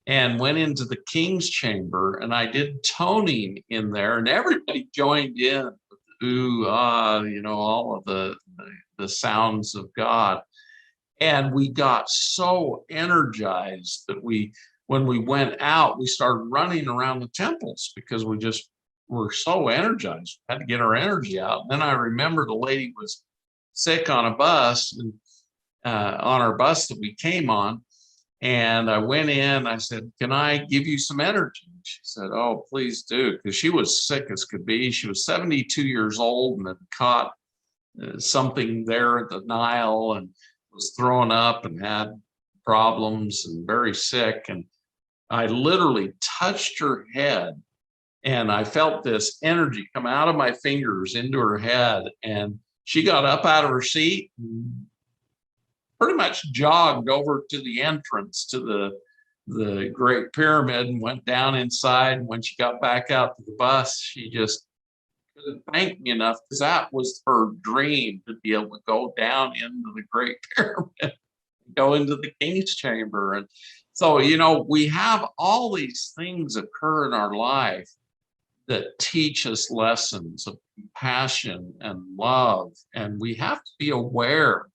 and went into the King's Chamber, and I did toning in there, and everybody joined in with the ooh, ah, all of the sounds of God. And we got so energized that when we went out, we started running around the temples because we just were so energized. We had to get our energy out. And then I remember the lady was sick on a bus, and on our bus that we came on. And I went in, I said, "Can I give you some energy?" And she said, "Oh, please do." Because she was sick as could be. She was 72 years old and had caught something there at the Nile and was throwing up and had problems and very sick. And I literally touched her head, and I felt this energy come out of my fingers into her head. And she got up out of her seat and pretty much jogged over to the entrance to the Great Pyramid and went down inside. And when she got back out to the bus, she just couldn't thank me enough, because that was her dream, to be able to go down into the Great Pyramid, go into the King's Chamber. And so, we have all these things occur in our life that teach us lessons of compassion and love. And we have to be aware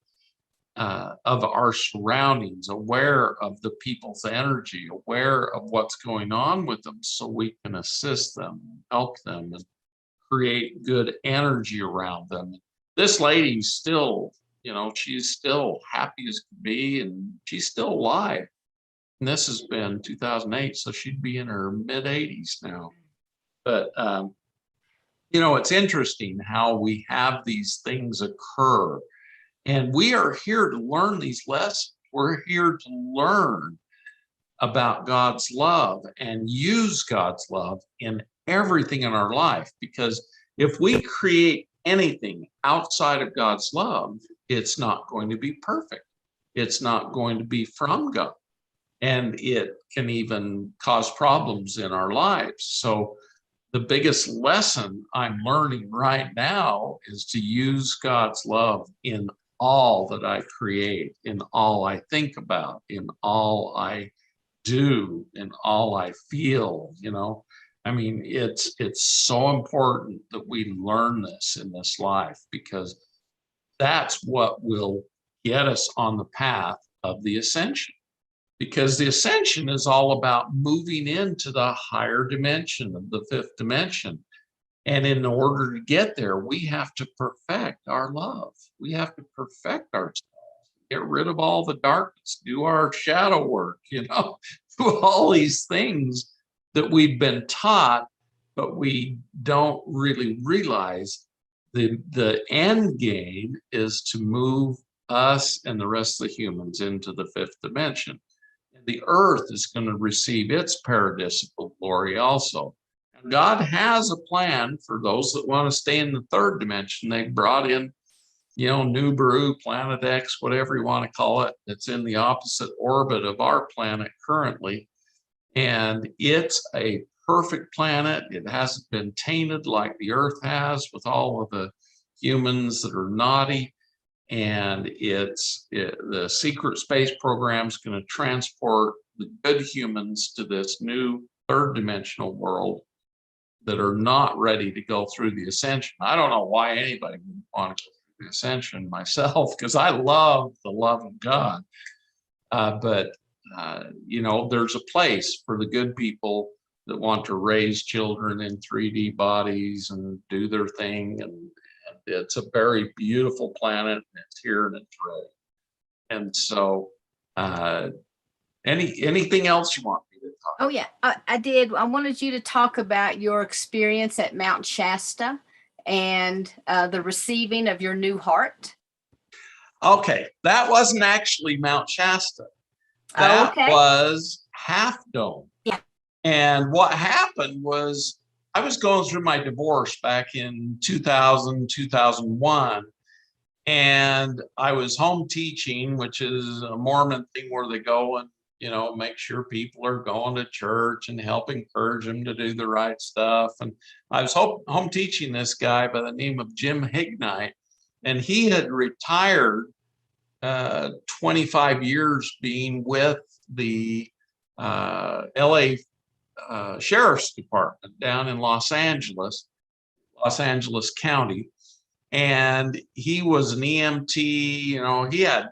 of our surroundings, aware of the people's energy, aware of what's going on with them, so we can assist them, help them, and create good energy around them. This lady's still she's still happy as can be, and she's still alive. And this has been 2008, so she'd be in her mid 80s now. But it's interesting how we have these things occur, and we are here to learn these lessons. We're here to learn about God's love and use God's love in everything in our life. Because if we create anything outside of God's love, it's not going to be perfect. It's not going to be from God. And it can even cause problems in our lives. So the biggest lesson I'm learning right now is to use God's love in all that I create, in all I think about, in all I do, in all I feel. It's so important that we learn this in this life, because that's what will get us on the path of the ascension. Because the ascension is all about moving into the higher dimension of the fifth dimension. And in order to get there, we have to perfect our love. We have to perfect ourselves, get rid of all the darkness, do our shadow work, do all these things that we've been taught, but we don't really realize the end game is to move us and the rest of the humans into the fifth dimension. The earth is going to receive its paradisical glory also. And God has a plan for those that want to stay in the third dimension. They brought in, Nibiru, Planet X, whatever you want to call it, that's in the opposite orbit of our planet currently. And it's a perfect planet. It hasn't been tainted like the earth has with all of the humans that are naughty. And the secret space program is going to transport the good humans to this new third dimensional world that are not ready to go through the ascension. I don't know why anybody would want to go through the ascension myself, because I love the love of God. But there's a place for the good people that want to raise children in 3D bodies and do their thing. And it's a very beautiful planet, and it's here and it's ready. And so, anything else you want me to talk?
Oh yeah, I did. I wanted you to talk about your experience at Mount Shasta and the receiving of your new heart.
Okay, that wasn't actually Mount Shasta. That was Half Dome.
Yeah.
And what happened was, I was going through my divorce back in 2000, 2001, and I was home teaching, which is a Mormon thing where they go and, make sure people are going to church and help encourage them to do the right stuff. And I was home teaching this guy by the name of Jim Hignite, and he had retired 25 years being with the LA Sheriff's Department down in Los Angeles County. And he was an EMT, he had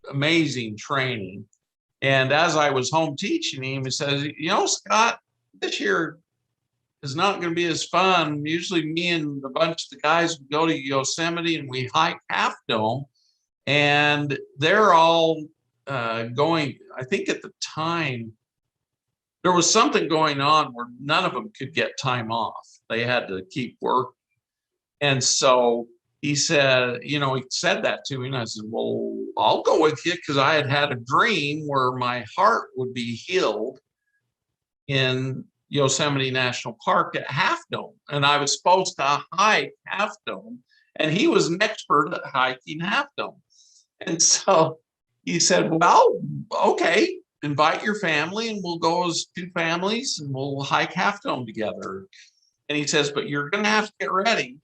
amazing training. And as I was home teaching him, he says, Scott, this year is not going to be as fun. Usually me and a bunch of the guys would go to Yosemite and we hike Half Dome. And they're all going, I think at the time, there was something going on where none of them could get time off. They had to keep work. And so he said, he said that to me. And I said, well, I'll go with you, because I had a dream where my heart would be healed in Yosemite National Park at Half Dome. And I was supposed to hike Half Dome. And he was an expert at hiking Half Dome. And so he said, well, okay, invite your family and we'll go as two families and we'll hike Half Dome together. And he says, but you're going to have to get ready.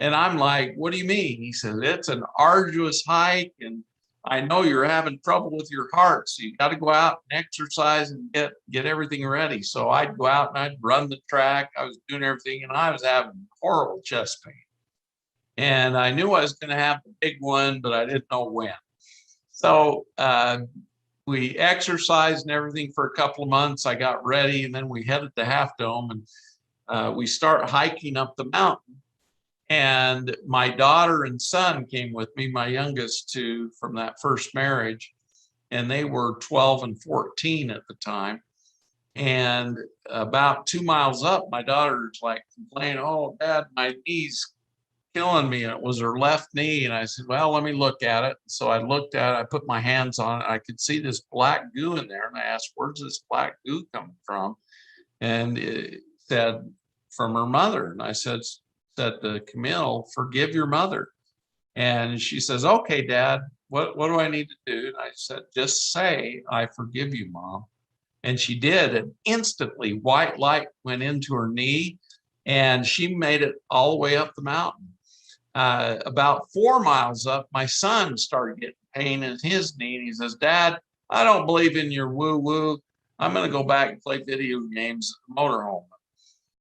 And I'm like, what do you mean? He says, it's an arduous hike, and I know you're having trouble with your heart, so you got to go out and exercise and get everything ready. So I'd go out and I'd run the track. I was doing everything, and I was having horrible chest pain. And I knew I was going to have the big one, but I didn't know when. So we exercised and everything for a couple of months. I got ready, and then we headed to Half Dome, and we start hiking up the mountain. And my daughter and son came with me, my youngest two from that first marriage, and they were 12 and 14 at the time. And about 2 miles up, my daughter's like complaining, "Oh, Dad, my knee's killing me." And it was her left knee. And I said, "Well, let me look at it." So I looked at it, I put my hands on it. I could see this black goo in there. And I asked, "Where's this black goo coming from?" And it said, "From her mother." And I said to Camille, "Forgive your mother." And she says, "Okay, Dad, what do I need to do?" And I said, "Just say, 'I forgive you, Mom.'" And she did. And instantly white light went into her knee and she made it all the way up the mountain. About 4 miles up, my son started getting pain in his knee. And he says, "Dad, I don't believe in your woo woo. I'm going to go back and play video games at the motorhome."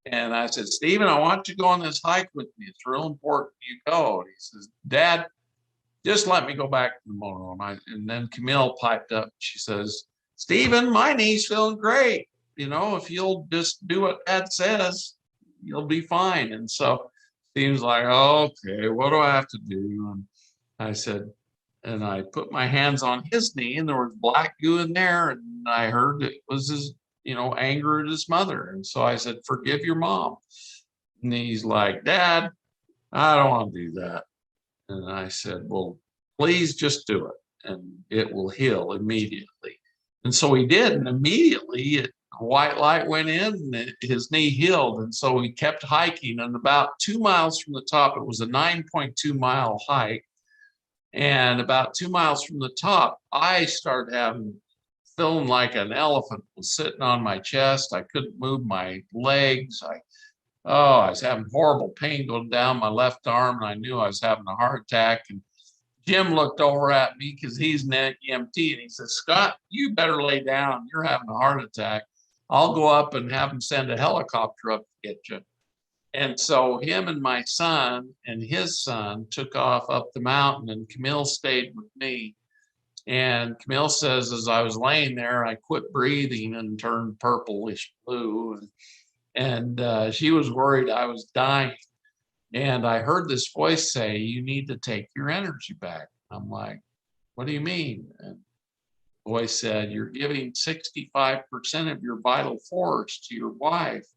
And I said, "Stephen, I want you to go on this hike with me. It's real important you go." And he says, "Dad, just let me go back to the motorhome." And then Camille piped up. She says, "Stephen, my knee's feeling great. If you'll just do what Dad says, you'll be fine." And so Stephen's like, "Okay, what do I have to do?" And I said, and I put my hands on his knee, and there was black goo in there. And I heard it was his, anger at his mother. And so I said, "Forgive your mom." And he's like, "Dad, I don't want to do that." And I said, "Well, please just do it and it will heal immediately." And so he did. And immediately white light went in and his knee healed. And so we kept hiking. And about 2 miles from the top, it was a 9.2-mile hike. And about 2 miles from the top, I started feeling like an elephant was sitting on my chest. I couldn't move my legs. I was having horrible pain going down my left arm, and I knew I was having a heart attack. And Jim looked over at me because he's an EMT, and he said, "Scott, you better lay down. You're having a heart attack. I'll go up and have them send a helicopter up to get you." And so him and my son and his son took off up the mountain, and Camille stayed with me. And Camille says, as I was laying there, I quit breathing and turned purplish blue. And she was worried I was dying. And I heard this voice say, "You need to take your energy back." I'm like, "What do you mean?" And the voice said, "You're giving 65% of your vital force to your wife.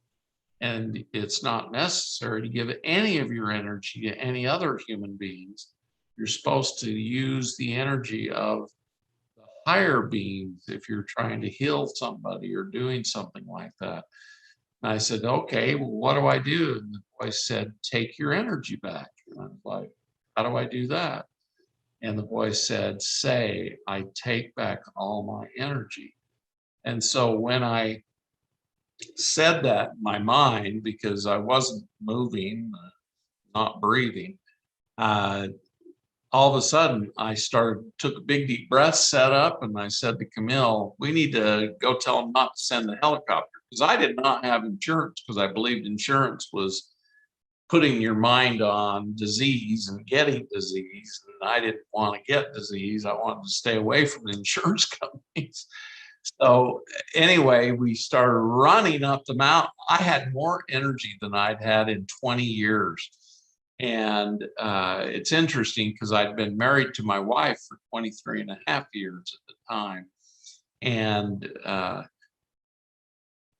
And it's not necessary to give any of your energy to any other human beings. You're supposed to use the energy of the higher beings if you're trying to heal somebody or doing something like that." And I said, "Okay, well, what do I do?" And the voice said, "Take your energy back." And I was like, "How do I do that?" And the voice said, "Say, I take back all my energy." And so when I said that in my mind, because I wasn't moving, not breathing, uh, all of a sudden I took a big deep breath, sat up, and I said to Camille, "We need to go tell them not to send the helicopter." Because I did not have insurance, because I believed insurance was putting your mind on disease and getting disease. And I didn't want to get disease. I wanted to stay away from the insurance companies. So anyway, we started running up the mountain. I had more energy than I'd had in 20 years. And it's interesting because I'd been married to my wife for 23 and a half years at the time. And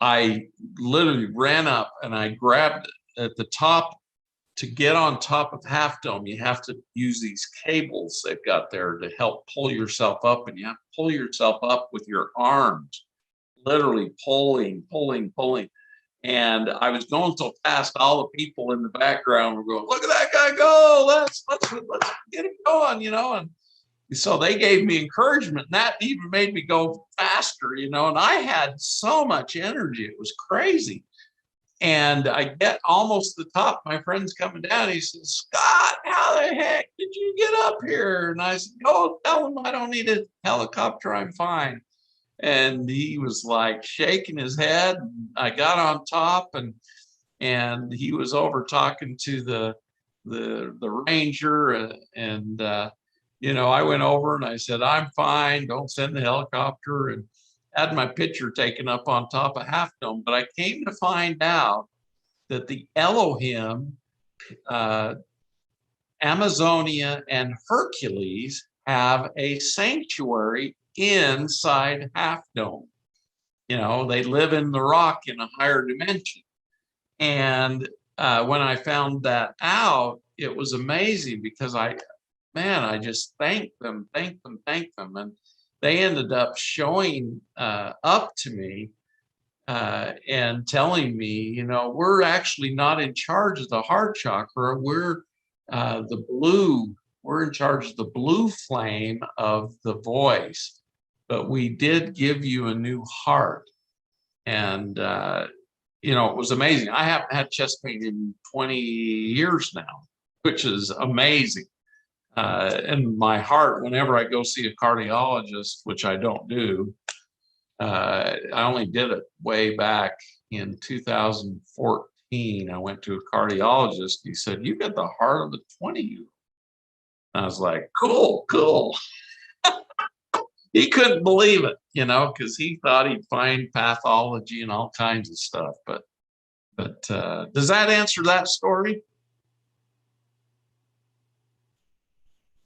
I literally ran up and I grabbed at the top. To get on top of Half Dome, you have to use these cables they've got there to help pull yourself up, and you have to pull yourself up with your arms, literally pulling. And I was going so fast, all the people in the background were going, "Look at that guy go! Let's get him going!" And so they gave me encouragement, and that even made me go faster, And I had so much energy; it was crazy. And I get almost to the top. My friend's coming down. He says, "Scott, how the heck did you get up here?" And I said, "Go tell him I don't need a helicopter. I'm fine." And he was like shaking his head. I got on top, and he was over talking to the ranger. I went over and I said, "I'm fine. Don't send the helicopter." And had my picture taken up on top of Half Dome. But I came to find out that the Elohim uh, Amazonia and Hercules have a sanctuary inside Half Dome. You know, they live in the rock in a higher dimension. And when I found that out, it was amazing because I just thanked them. And they ended up showing up to me and telling me, you know, we're actually not in charge of the heart chakra. We're we're in charge of the blue flame of the voice, but we did give you a new heart. And, you know, it was amazing. I haven't had chest pain in 20 years now, which is amazing. And my heart, whenever I go see a cardiologist, which I don't do, I only did it way back in 2014. I went to a cardiologist. He said, "You got the heart of a 20-year-old." I was like, cool, cool. He couldn't believe it, you know, because he thought he'd find pathology and all kinds of stuff. But does that answer that story?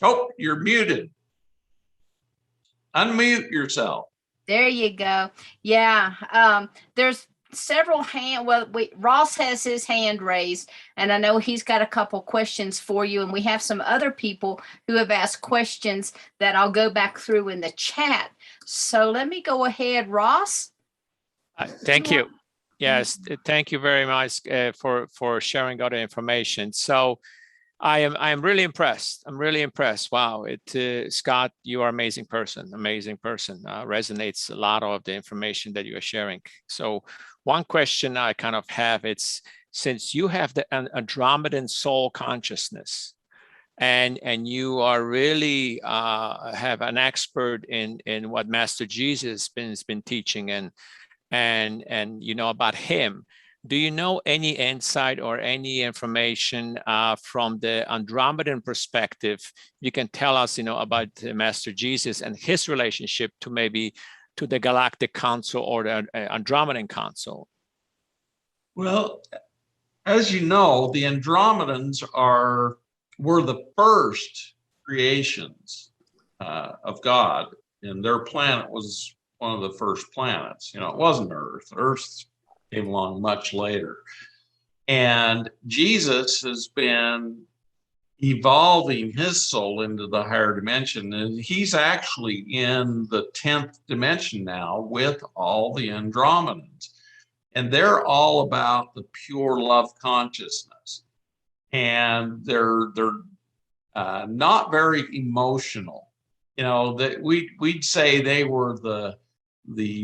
Oh, you're muted. Unmute yourself.
There you go. Yeah. There's several Ross has his hand raised, and I know he's got a couple questions for you. And we have some other people who have asked questions that I'll go back through in the chat. So let me go ahead, Ross.
Thank you. Yes, thank you very much for sharing all the information. So I am really impressed. I'm really impressed. Wow, Scott, you are amazing person. Resonates a lot of the information that you are sharing. So one question I kind of have, it's since you have the Andromedan soul consciousness, and you are really have an expert in what Master Jesus has been teaching and you know about him. Do you know any insight or any information from the Andromedan perspective you can tell us, you know, about Master Jesus and his relationship to maybe to the Galactic Council or the Andromedan Council?
Well, as you know, the Andromedans were the first creations of God, and their planet was one of the first planets. You know, it wasn't Earth. Earth came along much later. And Jesus has been evolving his soul into the higher dimension. And he's actually in the 10th dimension now with all the Andromedans. And they're all about the pure love consciousness. And they're not very emotional. You know, that we'd say they were the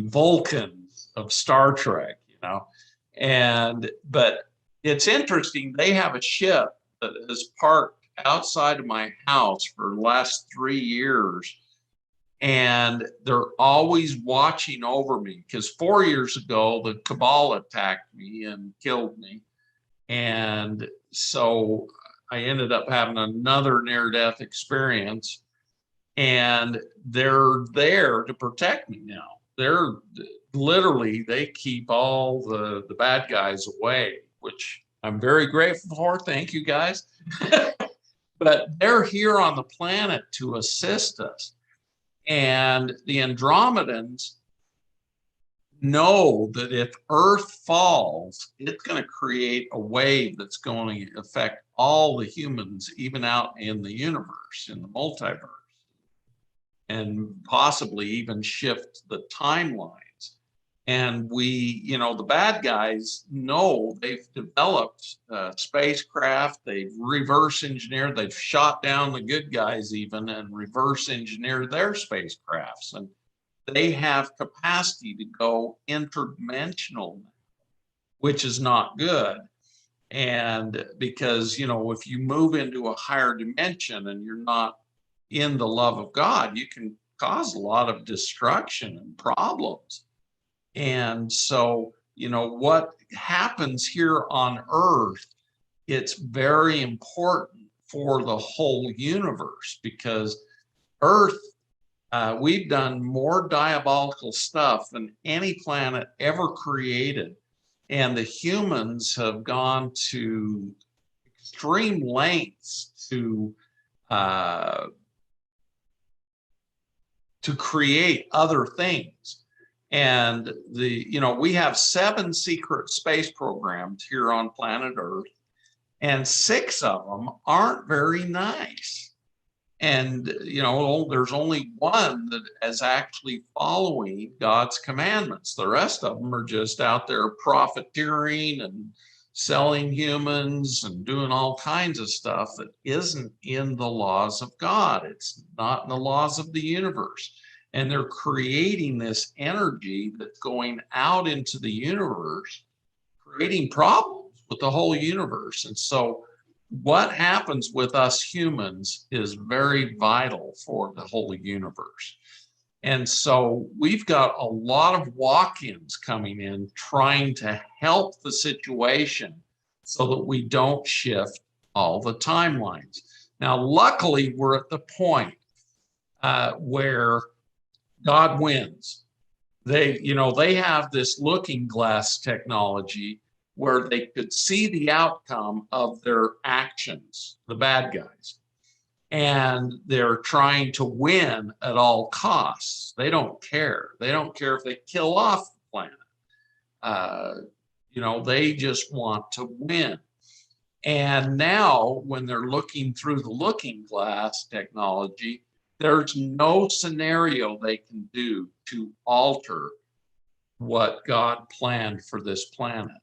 Vulcans of Star Trek, you know. But it's interesting, they have a ship that is parked outside of my house for the last 3 years, and they're always watching over me because 4 years ago the cabal attacked me and killed me, and so I ended up having another near-death experience, and they're there to protect me now. They're literally, they keep all the bad guys away, which I'm very grateful for. Thank you, guys. But they're here on the planet to assist us. And the Andromedans know that if Earth falls, it's going to create a wave that's going to affect all the humans, even out in the universe, in the multiverse, and possibly even shift the timelines. And we, you know, the bad guys know they've developed spacecraft, they've reverse engineered, they've shot down the good guys even and reverse engineered their spacecrafts. And they have capacity to go interdimensional, which is not good. And because, you know, if you move into a higher dimension and you're not in the love of God, you can cause a lot of destruction and problems. And so, you know, what happens here on Earth, it's very important for the whole universe, because Earth, we've done more diabolical stuff than any planet ever created. And the humans have gone to extreme lengths to create other things. And we have 7 secret space programs here on planet Earth, and 6 of them aren't very nice. And, there's only one that is actually following God's commandments. The rest of them are just out there profiteering and selling humans and doing all kinds of stuff that isn't in the laws of God. It's not in the laws of the universe. And they're creating this energy that's going out into the universe, creating problems with the whole universe. And so what happens with us humans is very vital for the whole universe. And so we've got a lot of walk-ins coming in trying to help the situation so that we don't shift all the timelines. Now, luckily, we're at the point where God wins. They have this looking glass technology where they could see the outcome of their actions, the bad guys. And they're trying to win at all costs. They don't care. They don't care if they kill off the planet. They just want to win. And now when they're looking through the looking glass technology, there's no scenario they can do to alter what God planned for this planet,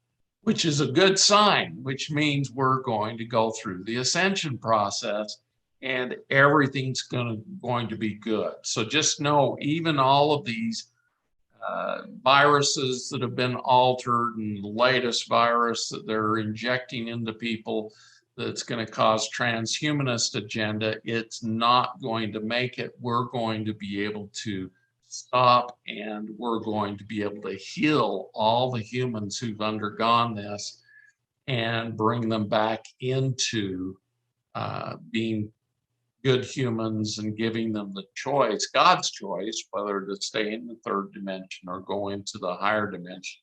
which is a good sign, which means we're going to go through the ascension process and everything's going to be good. So just know, even all of these viruses that have been altered, and the latest virus that they're injecting into people that's going to cause transhumanist agenda, it's not going to make it. We're going to be able to stop, and we're going to be able to heal all the humans who've undergone this and bring them back into being good humans and giving them the choice, God's choice, whether to stay in the 3rd dimension or go into the higher dimension.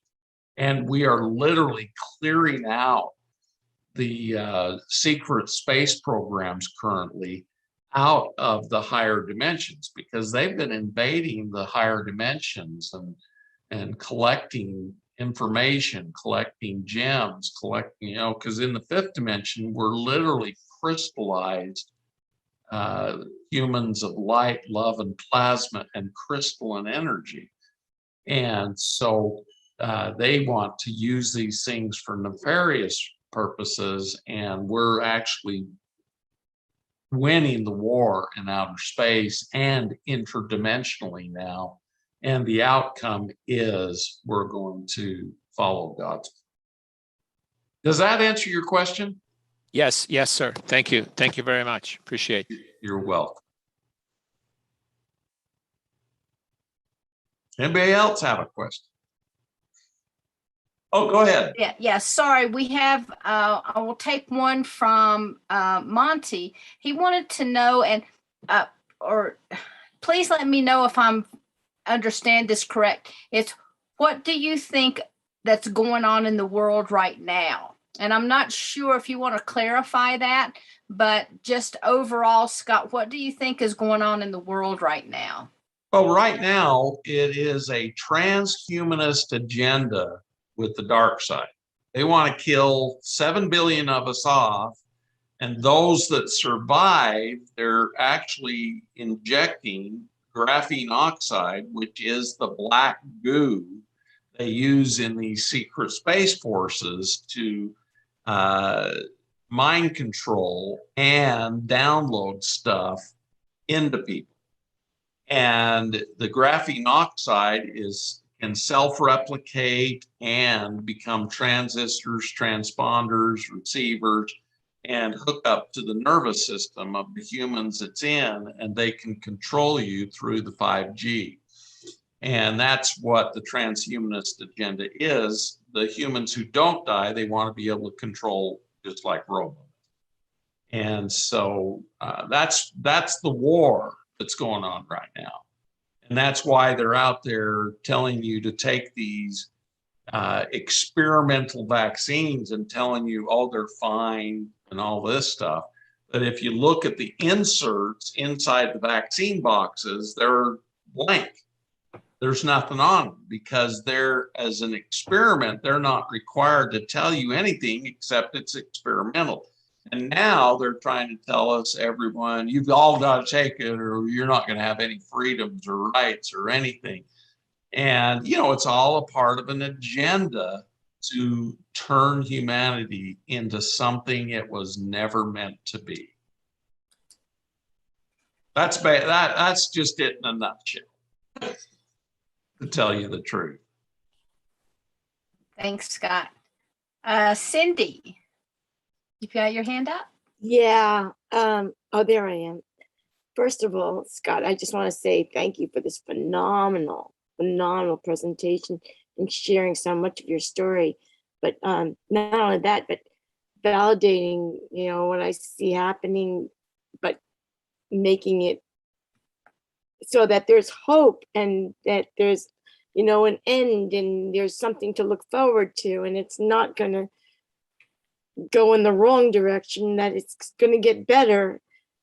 And we are literally clearing out the secret space programs currently out of the higher dimensions, because they've been invading the higher dimensions and collecting information, collecting gems, collecting, because in the 5th dimension, we're literally crystallized humans of light, love, and plasma, and crystalline energy. And so they want to use these things for nefarious purposes, and we're actually winning the war in outer space and interdimensionally now. And the outcome is we're going to follow God's. Does that answer your question?
Yes, sir. Thank you. Thank you very much. Appreciate it.
You're welcome. Anybody else have a question? Oh, go ahead.
Yeah. Sorry, we have. I will take one from Monty. He wanted to know, and or please let me know if I'm understand this correct. It's, what do you think that's going on in the world right now? And I'm not sure if you want to clarify that, but just overall, Scott, what do you think is going on in the world right now?
Well, right now, it is a transhumanist agenda with the dark side. They want to kill 7 billion of us off, and those that survive, they're actually injecting graphene oxide, which is the black goo they use in these secret space forces to mind control and download stuff into people. And the graphene oxide can self-replicate and become transistors, transponders, receivers, and hook up to the nervous system of the humans it's in, and they can control you through the 5G. And that's what the transhumanist agenda is. The humans who don't die, they want to be able to control just like robots. And so that's the war that's going on right now. And that's why they're out there telling you to take these experimental vaccines and telling you, oh, they're fine. and all this stuff. But if you look at the inserts inside the vaccine boxes, they're blank. There's nothing on them because they're, as an experiment, they're not required to tell you anything except it's experimental. And now they're trying to tell us, everyone, you've all got to take it or you're not going to have any freedoms or rights or anything. And, you know, it's all a part of an agenda to turn humanity into something it was never meant to be. That's just it in a nutshell, to tell you the truth.
Thanks, Scott. Cindy, you got your hand up?
Yeah. Oh, there I am. First of all, Scott, I just want to say thank you for this phenomenal presentation and sharing so much of your story. But not only that, but validating, you know, what I see happening, but making it so that there's hope and that there's, you know, an end and there's something to look forward to, and it's not going to go in the wrong direction, that it's going to get better,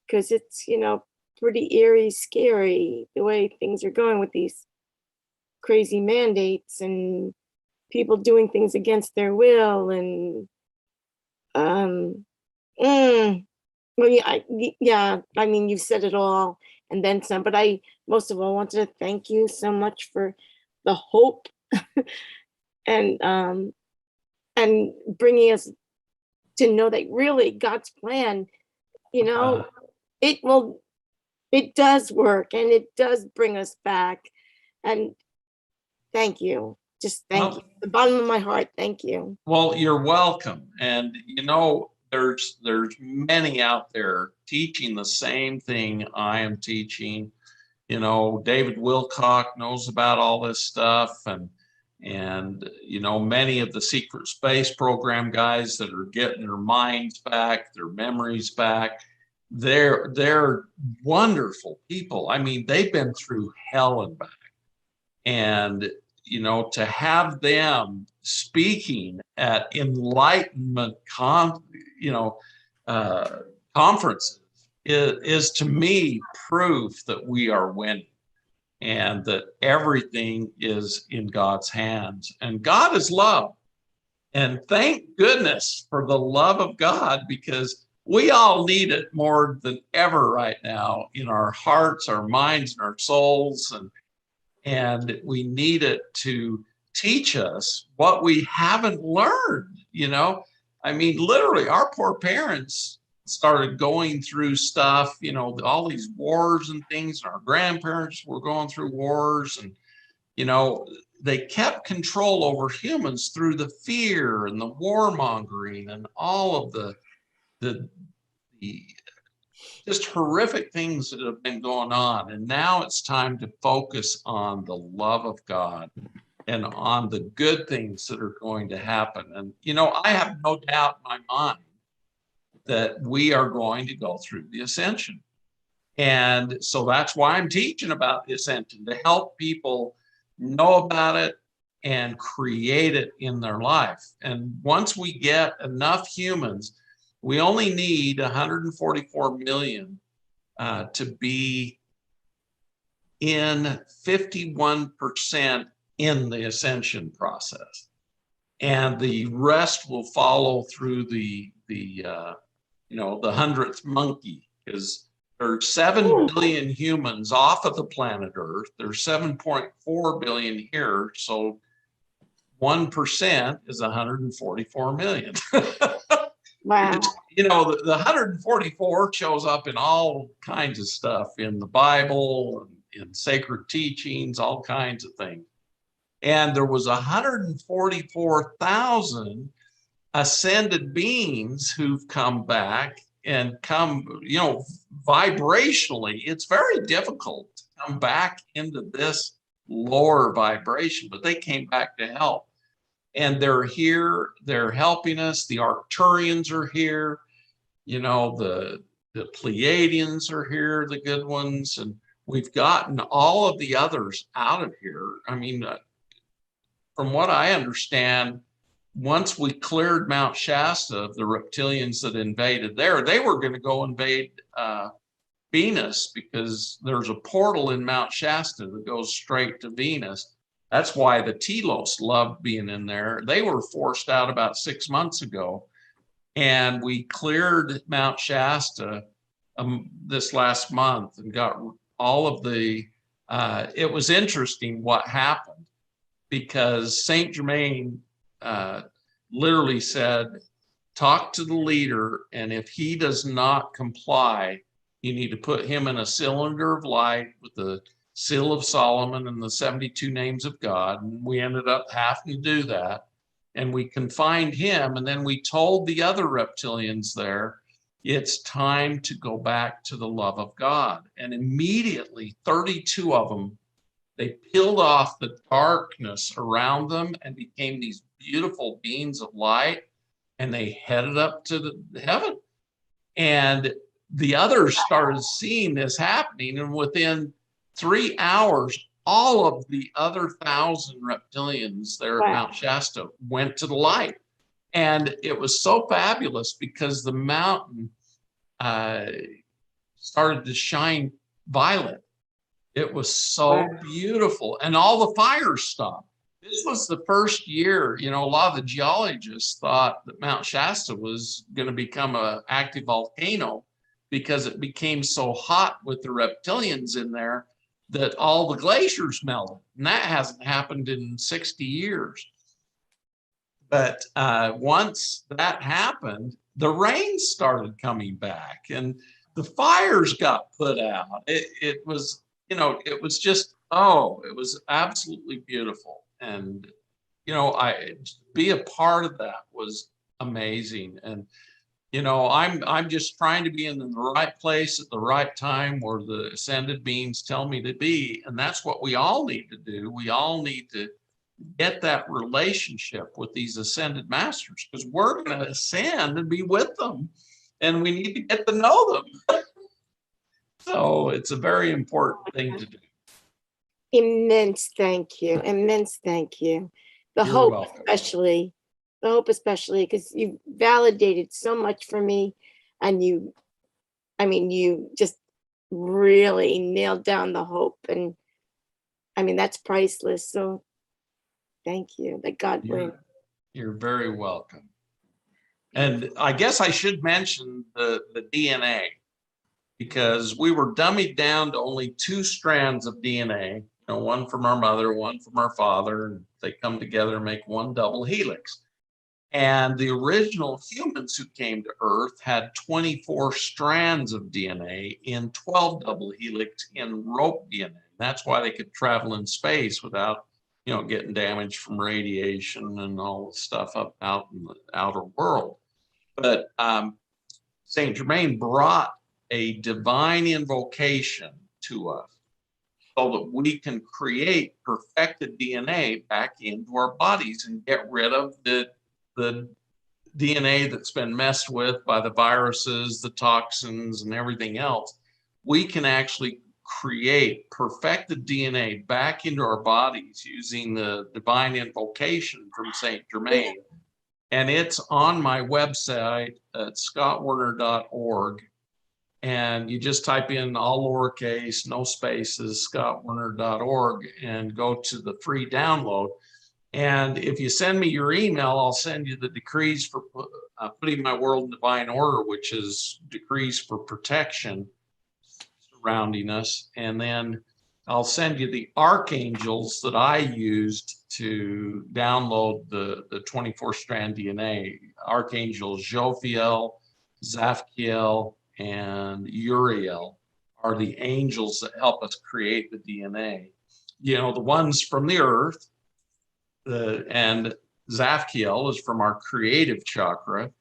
because it's, you know, pretty eerie, scary the way things are going with these crazy mandates and people doing things against their will. And well, yeah, I mean, you've said it all and then some, but I most of all wanted to thank you so much for the hope and bringing us to know that really God's plan, you know, it does work and it does bring us back. And thank you. Just thank you. The bottom of my heart, thank you.
Well, you're welcome. And, you know, there's many out there teaching the same thing I am teaching. You know, David Wilcock knows about all this stuff, and you know, many of the secret space program guys that are getting their minds back, their memories back, they're wonderful people. I mean, they've been through hell and back. And, you know, to have them speaking at enlightenment conferences is to me proof that we are winning and that everything is in God's hands. And God is love. And thank goodness for the love of God, because we all need it more than ever right now in our hearts, our minds, and our souls. And we need it to teach us what we haven't learned, you know. I mean, literally, our poor parents started going through stuff, you know, all these wars and things. And our grandparents were going through wars, and, you know, they kept control over humans through the fear and the warmongering and all of the just horrific things that have been going on. And now it's time to focus on the love of God and on the good things that are going to happen. And, you know, I have no doubt in my mind that we are going to go through the Ascension. And so that's why I'm teaching about the Ascension, to help people know about it and create it in their life. And once we get enough humans, we only need 144 million to be in 51% in the Ascension process. And the rest will follow through the 100th monkey, because there's 7 billion humans off of the planet Earth. There's 7.4 billion here. So 1% is 144 million.
Wow.
You know, the 144 shows up in all kinds of stuff in the Bible and in sacred teachings, all kinds of things. And there was 144,000 ascended beings who've come back and come, you know, vibrationally. It's very difficult to come back into this lower vibration, but they came back to help. And they're here, they're helping us. The Arcturians are here, you know, the Pleiadians are here, the good ones. And we've gotten all of the others out of here. I mean, from what I understand, once we cleared Mount Shasta of the reptilians that invaded there, they were going to go invade Venus, because there's a portal in Mount Shasta that goes straight to Venus. That's why the Telos loved being in there. They were forced out about 6 months ago. And we cleared Mount Shasta this last month and got all of the, it was interesting what happened, because Saint Germain literally said, talk to the leader, and if he does not comply, you need to put him in a cylinder of light with the seal of Solomon and the 72 names of God. And we ended up having to do that. And we confined him. And then we told the other reptilians there, it's time to go back to the love of God. And immediately 32 of them, they peeled off the darkness around them and became these beautiful beings of light. And they headed up to the heaven. And the others started seeing this happening, and within 3 hours, all of the other 1,000 reptilians there at Mount Shasta went to the light. And it was so fabulous because the mountain started to shine violet. It was so beautiful, and all the fires stopped. This was the first year, a lot of the geologists thought that Mount Shasta was going to become an active volcano, because it became so hot with the reptilians in there that all the glaciers melted. And that hasn't happened in 60 years. But once that happened, the rain started coming back and the fires got put out. It was, it was just, it was absolutely beautiful. And, be a part of that was amazing. And I'm just trying to be in the right place at the right time where the ascended beings tell me to be. And that's what we all need to do. We all need to get that relationship with these ascended masters, because we're going to ascend and be with them. And we need to get to know them. So it's a very important thing to do.
Immense thank you. Immense thank you. The
You're
hope,
welcome.
especially because you validated so much for me, and you just really nailed down the hope, and that's priceless. So thank you. That God win.
You're very welcome. And I guess I should mention the DNA, because we were dummied down to only 2 strands of DNA, one from our mother, one from our father, and they come together and make one double helix. And the original humans who came to Earth had 24 strands of DNA in 12 double helix in rope DNA. That's why they could travel in space without, getting damaged from radiation and all the stuff up out in the outer world. But Saint Germain brought a divine invocation to us so that we can create perfected DNA back into our bodies and get rid of the DNA that's been messed with by the viruses, the toxins, and everything else. We can actually create perfected DNA back into our bodies using the divine invocation from Saint Germain. And it's on my website at scottwerner.org. And you just type in all lowercase, no spaces, scottwerner.org, and go to the free download. And if you send me your email, I'll send you the decrees for putting my world in divine order, which is decrees for protection surrounding us. And then I'll send you the archangels that I used to download the 24 strand DNA. Archangels Jophiel, Zaphkiel, and Uriel are the angels that help us create the DNA. The ones from the earth, and Zaphkiel is from our creative chakra,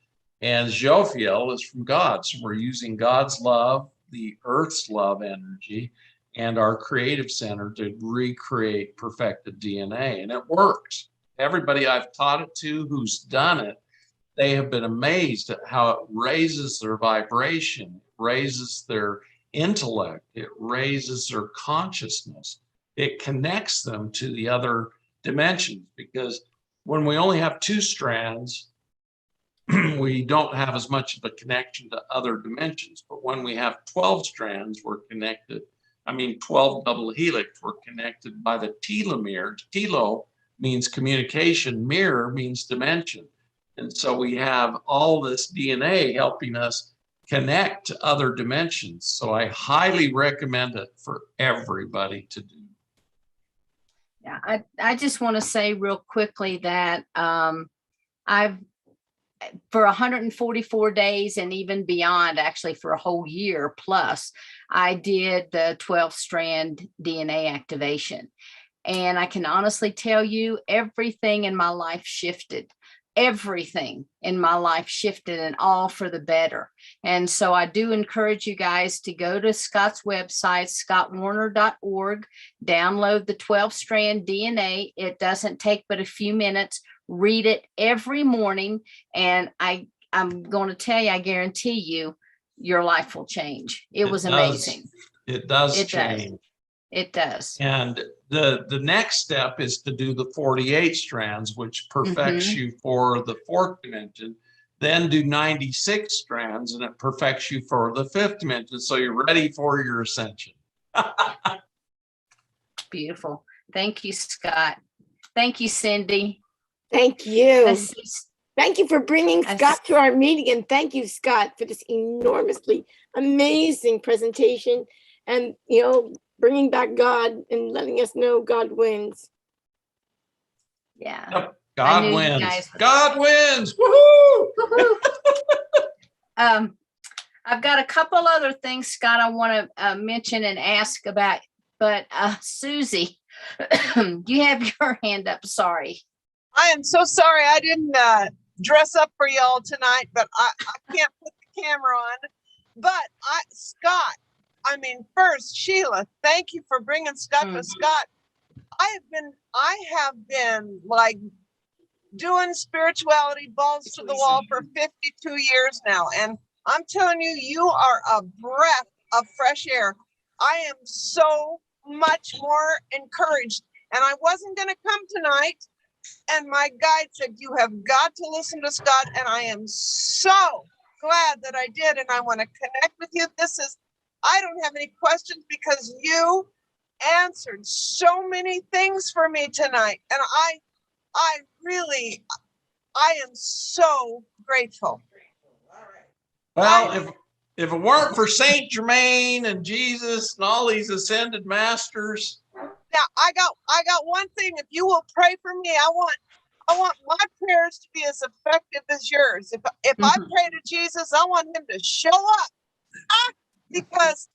and Jophiel is from God. So we're using God's love, the earth's love energy, and our creative center to recreate perfected DNA. And it works. Everybody I've taught it to who's done it, they have been amazed at how it raises their vibration, it raises their intellect, it raises their consciousness. It connects them to the other dimensions, because When we only have 2 strands, we don't have as much of a connection to other dimensions. But when we have 12 strands, we're connected. 12 double helix, we're connected by the telomere. Telo means communication, mirror means dimension. And so we have all this DNA helping us connect to other dimensions. So I highly recommend it for everybody to do.
Yeah, I just want to say real quickly that I've, for 144 days and even beyond, actually for a whole year plus, I did the 12-strand DNA activation. And I can honestly tell you, everything in my life shifted. Everything in my life shifted, and all for the better. And so I do encourage you guys to go to Scott's website, scottwarner.org, download the 12-strand DNA. It doesn't take but a few minutes. Read it every morning. And I'm going to tell you, I guarantee you, your life will change. It was amazing.
It does change.
It does.
And the next step is to do the 48 strands, which perfects you for the 4th dimension. Then do 96 strands, and it perfects you for the 5th dimension. So you're ready for your ascension.
Beautiful. Thank you, Scott. Thank you, Cindy.
Thank you.
Let's see.
Thank you for bringing Scott to our meeting. And thank you, Scott, for this enormously amazing presentation. And, bringing back God and letting us know God wins.
Yeah.
Yep. God wins. God wins.
Woohoo! Woohoo! I've got a couple other things, Scott, I want to mention and ask about, but Susie, you have your hand up. Sorry.
I am so sorry I didn't dress up for y'all tonight, but I can't put the camera on. But Scott, first, Sheila, thank you for bringing Scott. But Scott, I have been like doing spirituality balls to the wall for 52 years now. And I'm telling you, you are a breath of fresh air. I am so much more encouraged. And I wasn't going to come tonight. And my guide said, you have got to listen to Scott. And I am so glad that I did. And I want to connect with you. I don't have any questions because you answered so many things for me tonight. And I am so grateful.
Well, if it weren't for Saint Germain and Jesus and all these ascended masters.
Now I got one thing. If you will pray for me, I want my prayers to be as effective as yours. If I pray to Jesus, I want him to show up. Because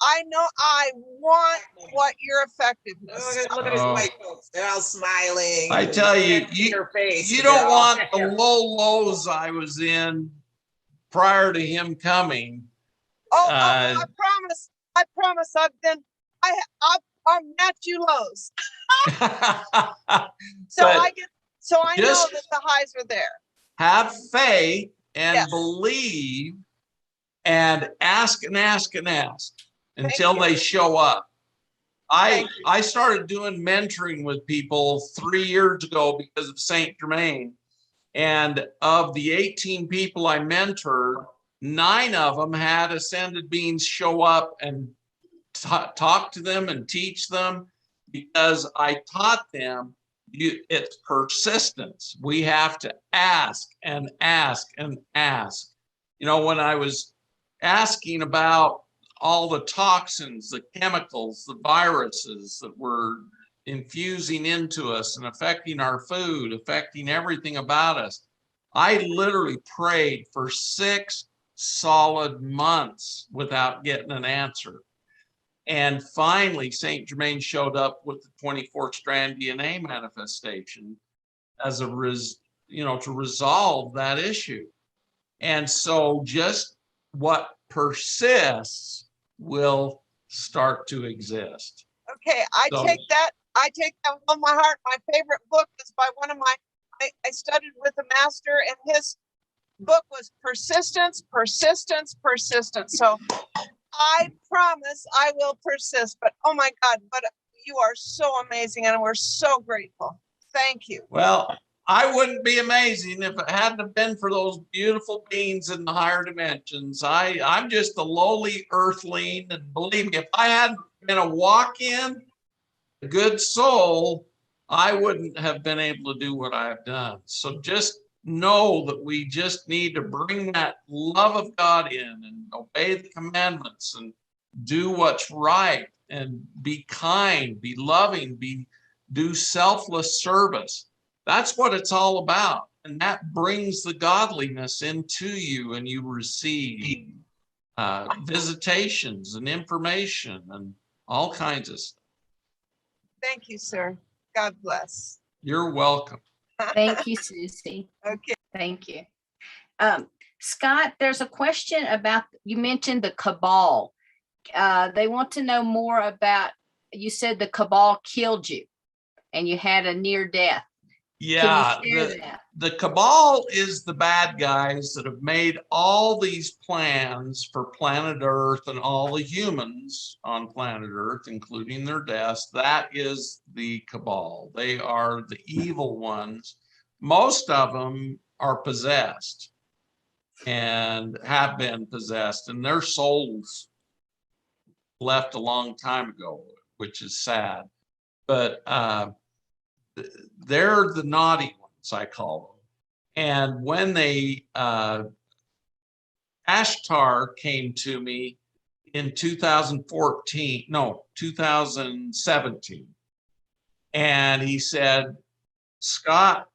I know I want what your effectiveness.
Look at his white folks. They're all smiling.
I tell you, you don't want the low lows I was in prior to him coming.
I promise I'll match you lows. So I know that the highs are there.
Have faith and believe and ask and ask and ask until they show up. I started doing mentoring with people 3 years ago because of Saint Germain. And of the 18 people I mentored, 9 of them had ascended beings show up and talk to them and teach them, because I taught them it's persistence. We have to ask and ask and ask. When I was asking about all the toxins, the chemicals, the viruses that were infusing into us and affecting our food, affecting everything about us, I literally prayed for 6 solid months without getting an answer. And finally, Saint Germain showed up with the 24 strand DNA manifestation as to resolve that issue. And so just what persists will start to exist.
Okay, I take that on my heart. My favorite book is by one of I studied with a master, and his book was Persistence, Persistence, Persistence. So I promise I will persist. But oh my God, but you are so amazing, and we're so grateful. Thank you.
Well, I wouldn't be amazing if it hadn't have been for those beautiful beings in the higher dimensions. I'm just a lowly earthling, and believe me, if I hadn't been a walk-in, a good soul, I wouldn't have been able to do what I've done. So just know that we just need to bring that love of God in and obey the commandments and do what's right and be kind, be loving, do selfless service. That's what it's all about. And that brings the godliness into you, and you receive visitations and information and all kinds of stuff.
Thank you, sir. God bless.
You're welcome.
Thank you, Susie.
Okay.
Thank you. Scott, there's a question about, you mentioned the cabal. They want to know more about, you said the cabal killed you and you had a near death.
Yeah,
Can you share that?
the cabal is the bad guys that have made all these plans for planet Earth and all the humans on planet Earth, including their deaths. That is the cabal. They are the evil ones. Most of them are possessed and have been possessed, and their souls left a long time ago, which is sad. But they're the naughty ones, I call them. And when they Ashtar came to me in 2017, and he said, Scott,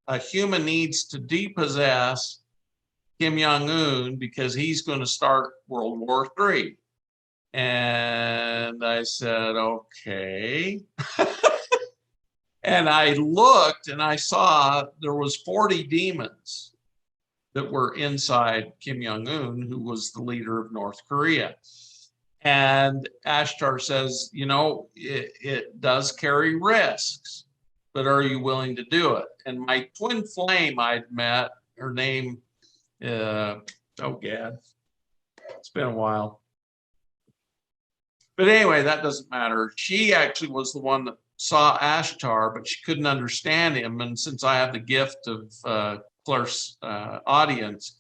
a human needs to depossess Kim Jong-un because he's going to start World War III. And I said, okay. And I looked and I saw there was 40 demons that were inside Kim Jong-un, who was the leader of North Korea. And Ashtar says, you know, it does carry risks, but are you willing to do it? And my twin flame I'd met, her name, oh God, it's been a while. But anyway, that doesn't matter. She actually was the one that saw Ashtar, but she couldn't understand him. And since I have the gift of close audience,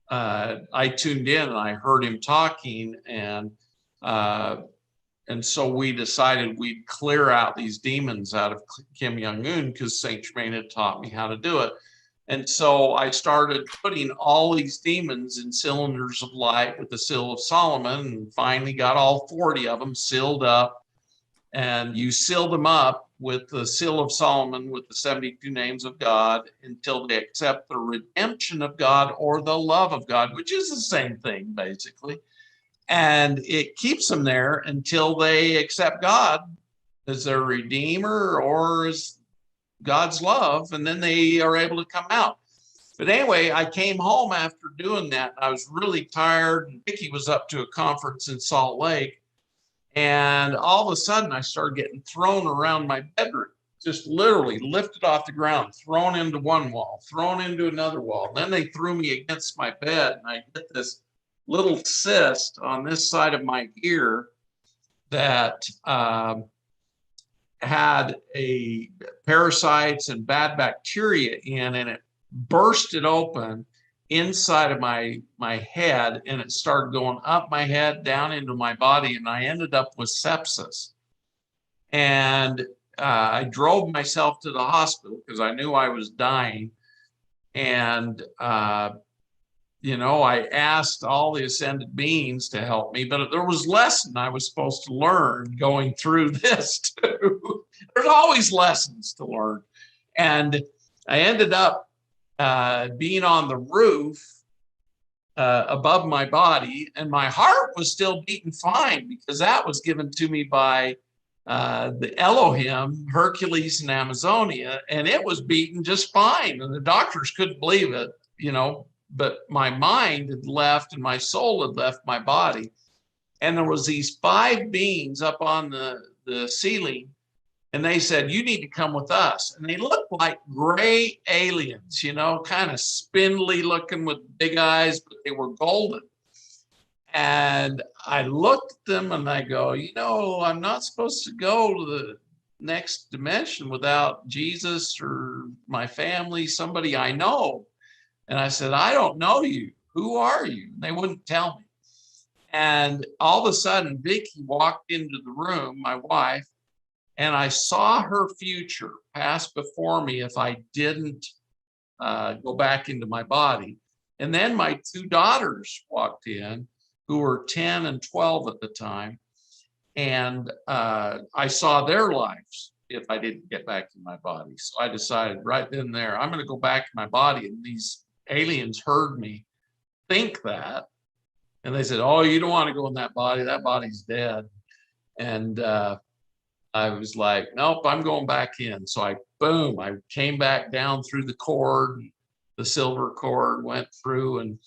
I tuned in and I heard him talking, and so we decided we'd clear out these demons out of Kim Jong-un because Saint Germain had taught me how to do it. And so I started putting all these demons in cylinders of light with the seal of Solomon, and finally got all 40 of them sealed up. And you seal them up with the seal of Solomon with the 72 names of God until they accept the redemption of God or the love of God, which is the same thing, basically. And it keeps them there until they accept God as their Redeemer or as God's love, and then they are able to come out. But anyway, I came home after doing that. I was really tired, and Vicki was up to a conference in Salt Lake. And all of a sudden, I started getting thrown around my bedroom, just literally lifted off the ground, thrown into one wall, thrown into another wall. Then they threw me against my bed, and I get this little cyst on this side of my ear that had a parasites and bad bacteria in, and it bursted open inside of my head, and it started going up my head, down into my body, and I ended up with sepsis. And I drove myself to the hospital because I knew I was dying. And you know, I asked all the ascended beings to help me, but there was a lesson I was supposed to learn going through this too. There's always lessons to learn. And I ended up being on the roof above my body, and my heart was still beating fine because that was given to me by the Elohim, Hercules and Amazonia, and it was beating just fine. And the doctors couldn't believe it, you know, but my mind had left and my soul had left my body. And there was these 5 beings up on the ceiling, and they said, you need to come with us. And they looked like gray aliens, you know, kind of spindly looking with big eyes, but they were golden. And I looked at them and I go, you know, I'm not supposed to go to next dimension without Jesus or my family, somebody I know. And I said, I don't know you. Who are you? And they wouldn't tell me. And all of a sudden, Vicky walked into the room, my wife, and I saw her future pass before me if I didn't go back into my body. And then my two daughters walked in, who were 10 and 12 at the time. And I saw their lives if I didn't get back in my body. So I decided right then and there, I'm going to go back in my body. And these aliens heard me think that. And they said, oh, you don't want to go in that body. That body's dead. And I was like, nope, I'm going back in. So I came back down through the cord, the silver cord, went through,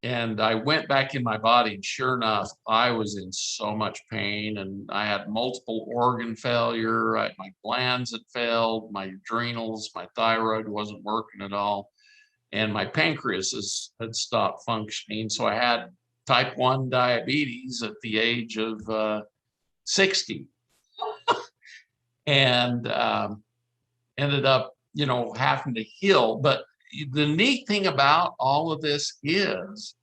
and I went back in my body. And sure enough, I was in so much pain, and I had multiple organ failure. My glands had failed, my adrenals, my thyroid wasn't working at all, and my pancreas had stopped functioning. So I had type 1 diabetes at the age of 60. And ended up, having to heal. But the neat thing about all of this is,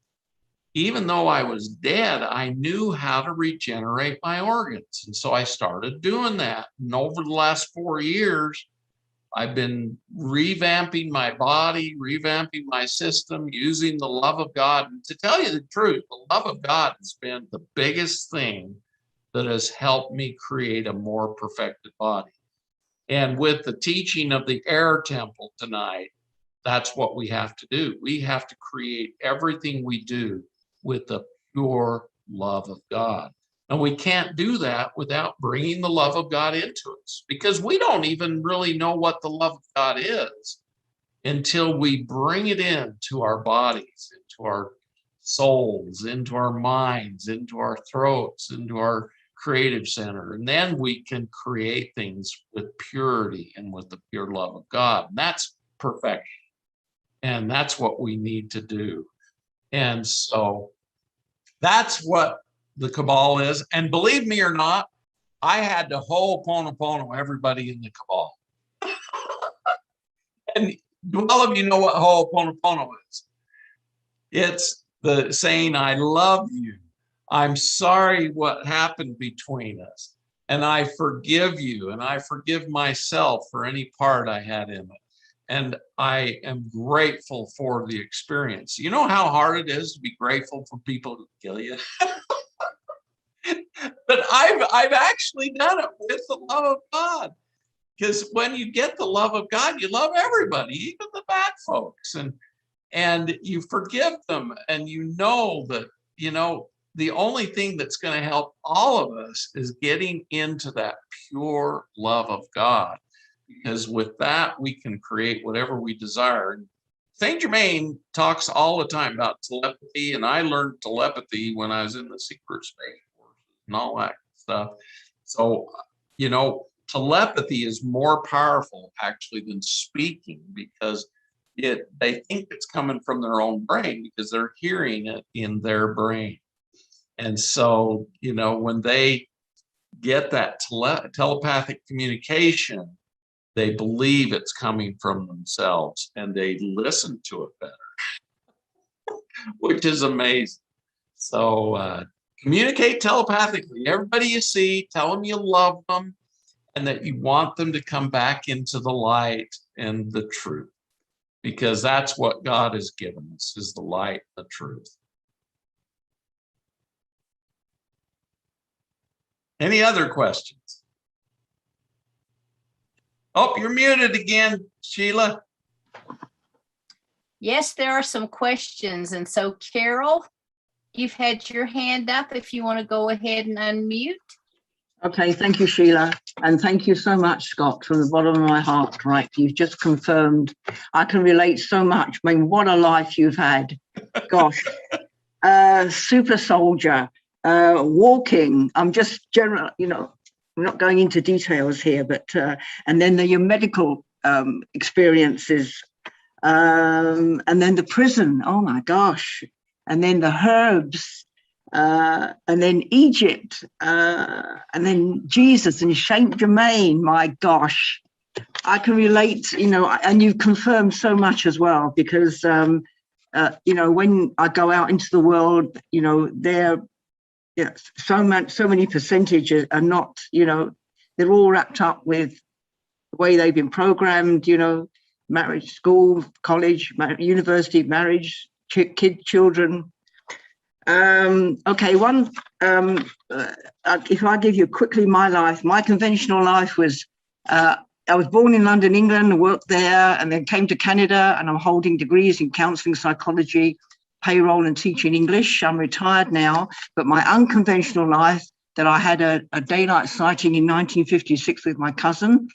even though I was dead, I knew how to regenerate my organs. And so I started doing that. And over the last 4 years, I've been revamping my body, revamping my system, using the love of God. And to tell you the truth, the love of God has been the biggest thing that has helped me create a more perfected body. And with the teaching of the air temple tonight, that's what we have to do. We have to create everything we do with the pure love of God. And we can't do that without bringing the love of God into us, because we don't even really know what the love of God is until we bring it into our bodies, into our souls, into our minds, into our throats, into our creative center. And then we can create things with purity and with the pure love of God. And that's perfection. And that's what we need to do. And so that's what the cabal is. And believe me or not, I had to ho'oponopono everybody in the cabal. And do all of you know what ho'oponopono is? It's the saying, I love you. I'm sorry what happened between us, and I forgive you, and I forgive myself for any part I had in it. And I am grateful for the experience. You know how hard it is to be grateful for people who kill you? But I've actually done it with the love of God. Because when you get the love of God, you love everybody, even the bad folks. And you forgive them, and you know that, the only thing that's going to help all of us is getting into that pure love of God, because with that, we can create whatever we desire. Saint Germain talks all the time about telepathy, and I learned telepathy when I was in the secret space forces and all that stuff. So, telepathy is more powerful actually than speaking, because they think it's coming from their own brain because they're hearing it in their brain. And so, when they get that telepathic communication, they believe it's coming from themselves, and they listen to it better, which is amazing. So communicate telepathically. Everybody you see, tell them you love them and that you want them to come back into the light and the truth, because that's what God has given us, is the light, the truth. Any other questions? Oh, you're muted again, Sheila.
Yes, there are some questions. And so, Carol, you've had your hand up if you want to go ahead and unmute.
Okay, thank you, Sheila. And thank you so much, Scott, from the bottom of my heart. Right, you've just confirmed. I can relate so much. I mean, what a life you've had. Gosh. Super soldier. Walking, I'm just general, I'm not going into details here, but and then your medical experiences, and then the prison, oh my gosh, and then the herbs, and then Egypt, and then Jesus and Saint Germain. My gosh, I can relate, and you've confirmed so much as well, because, when I go out into the world, there, so many percentages are not, they're all wrapped up with the way they've been programmed, marriage, school, college, university, marriage, children. Okay, if I give you quickly my life, my conventional life was, I was born in London, England, worked there, and then came to Canada, and I'm holding degrees in counseling, psychology, payroll, and teaching English. I'm retired now, but my unconventional life, that I had a daylight sighting in 1956 with my cousin.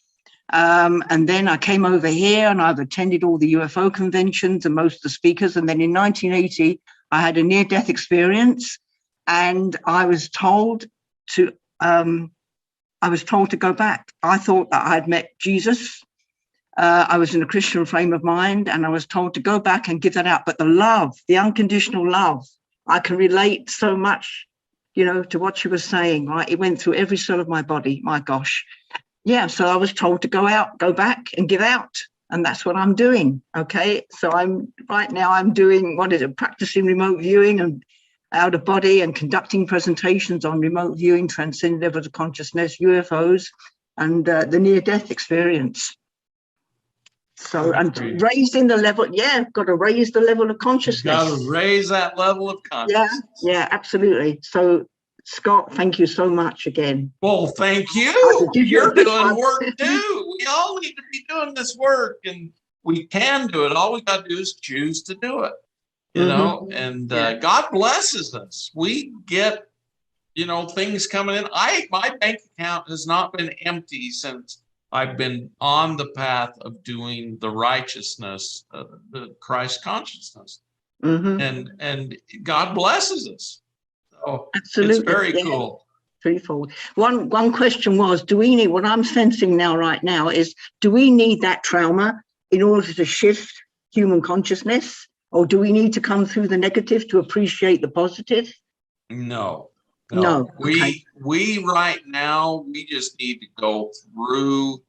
And then I came over here, and I've attended all the UFO conventions and most of the speakers. And then in 1980, I had a near-death experience, and I was told to go back. I thought that I had met Jesus. I was in a Christian frame of mind, and I was told to go back and give that out. But the love, the unconditional love, I can relate so much, to what you were saying, right? It went through every cell of my body. My gosh. Yeah. So I was told to go back and give out. And that's what I'm doing. Okay. So right now I'm doing, practicing remote viewing and out of body, and conducting presentations on remote viewing, transcendent levels of consciousness, UFOs, and the near-death experience. So, and raising the level, got to raise the level of consciousness.
Got to raise that level of consciousness.
Yeah, absolutely. So, Scott, thank you so much again.
Well, thank you. You're doing work too. We all need to be doing this work, and we can do it. All we got to do is choose to do it, and God blesses us. We get, things coming in. My bank account has not been empty since I've been on the path of doing the righteousness, the Christ consciousness, and God blesses us. So absolutely, it's very cool.
Threefold. One question was: do we need? What I'm sensing right now is: do we need that trauma in order to shift human consciousness, or do we need to come through the negative to appreciate the positive?
No.
Okay.
We right now, we just need to go through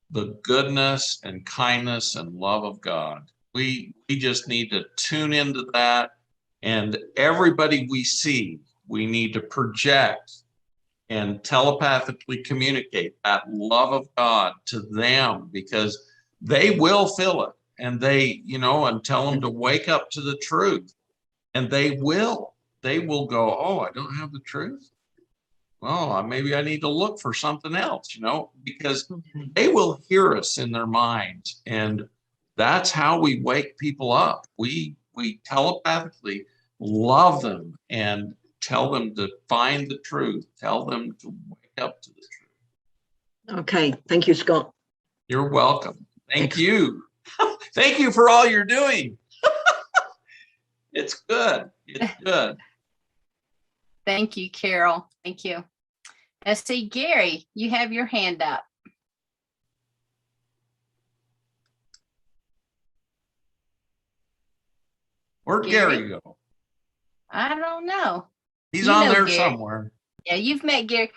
the goodness and kindness and love of God. We just need to tune into that, and everybody we see, we need to project and telepathically communicate that love of God to them, because they will feel it, and and tell them to wake up to the truth, and they will go, oh, I don't have the truth. Well, maybe I need to look for something else, because they will hear us in their minds. And that's how we wake people up. We telepathically love them and tell them to find the truth, tell them to wake up to the truth.
Okay. Thank you, Scott.
You're welcome. Thank you. Thank you for all you're doing. It's good. It's good.
Thank you, Carol. Thank you. Let's see, Gary, you have your hand up.
Where'd Gary go?
I don't know.
He's on there somewhere.
Yeah, you've met Gary.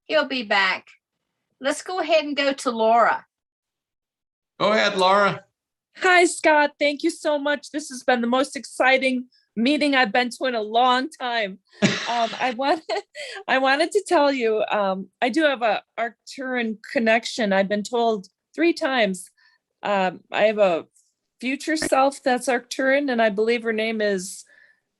He'll be back. Let's go ahead and go to Laura.
Go ahead, Laura.
Hi, Scott. Thank you so much. This has been the most exciting meeting I've been to in a long time. I wanted to tell you, I do have a Arcturian connection. I've been told 3 times. I have a future self that's Arcturian, and I believe her name is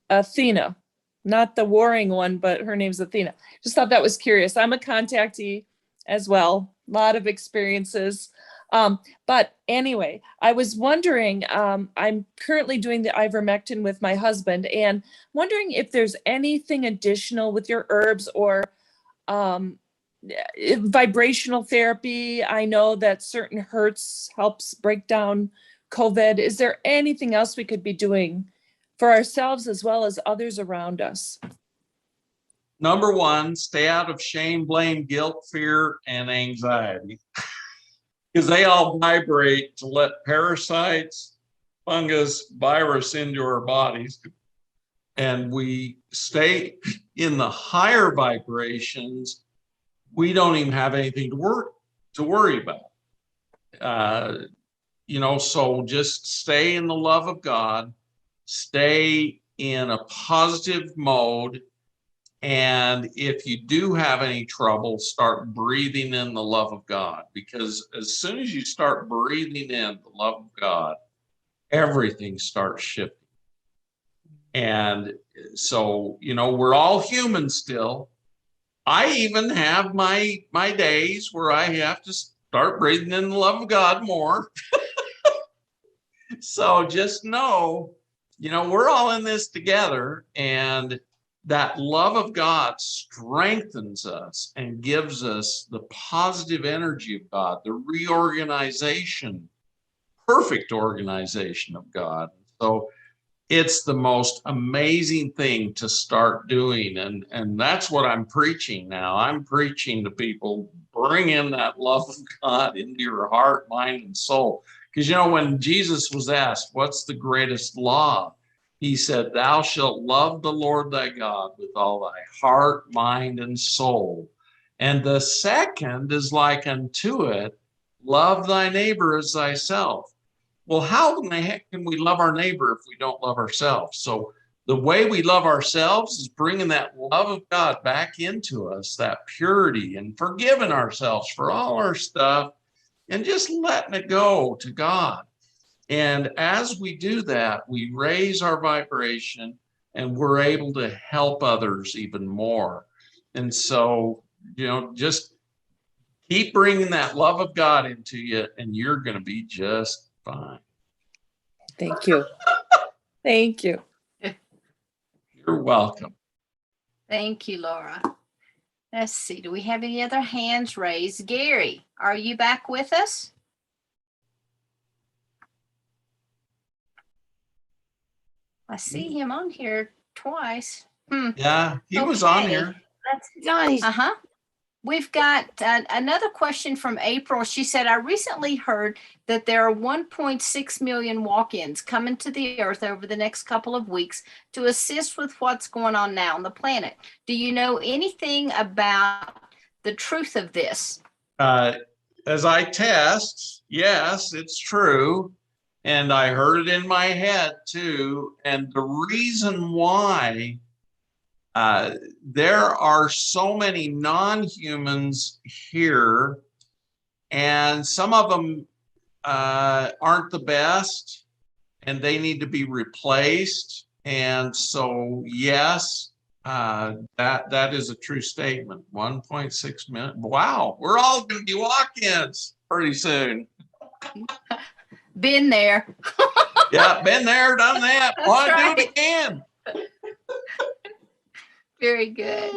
Athena, not the warring one, but her name's Athena. Just thought that was curious. I'm a contactee as well. A lot of experiences. But anyway, I was wondering, I'm currently doing the ivermectin with my husband, and wondering if there's anything additional with your herbs or vibrational therapy. I know that certain hertz helps break down COVID. Is there anything else we could be doing for ourselves as well as others around us?
Number 1, stay out of shame, blame, guilt, fear, and anxiety. Because they all vibrate to let parasites, fungus, virus into our bodies. and we stay in the higher vibrations, we don't even have anything to worry about. So just stay in the love of God, stay in a positive mode. And if you do have any trouble, start breathing in the love of God, because as soon as you start breathing in the love of God, everything starts shifting. And so, we're all human still. I even have my days where I have to start breathing in the love of God more. So just know, we're all in this together, and that love of God strengthens us and gives us the positive energy of God, the reorganization, perfect organization of God. So it's the most amazing thing to start doing. And that's what I'm preaching now. I'm preaching to people, bring in that love of God into your heart, mind, and soul. Because, when Jesus was asked, what's the greatest law? He said, thou shalt love the Lord thy God with all thy heart, mind, and soul. And the second is like unto it, love thy neighbor as thyself. Well, how in the heck can we love our neighbor if we don't love ourselves? So the way we love ourselves is bringing that love of God back into us, that purity, and forgiving ourselves for all our stuff and just letting it go to God. And as we do that, we raise our vibration and we're able to help others even more. And so, just keep bringing that love of God into you, and you're going to be just fine.
Thank you. Thank you.
You're welcome.
Thank you, Laura. Let's see. Do we have any other hands raised? Gary, are you back with us? I see him on here twice.
Yeah, he was on
Okay.
here.
That's nice.
Uh-huh. We've got another question from April. She said, I recently heard that there are 1.6 million walk-ins coming to the earth over the next couple of weeks to assist with what's going on now on the planet. Do you know anything about the truth of this?
As I test, yes, it's true. And I heard it in my head too. And the reason why there are so many non-humans here, and some of them aren't the best, and they need to be replaced. And so, yes, that is a true statement. 1.6 million. Wow, we're all going to be walk-ins pretty soon.
Been there.
Yeah, been there, done that. Want to do it
right.
again.
Very good.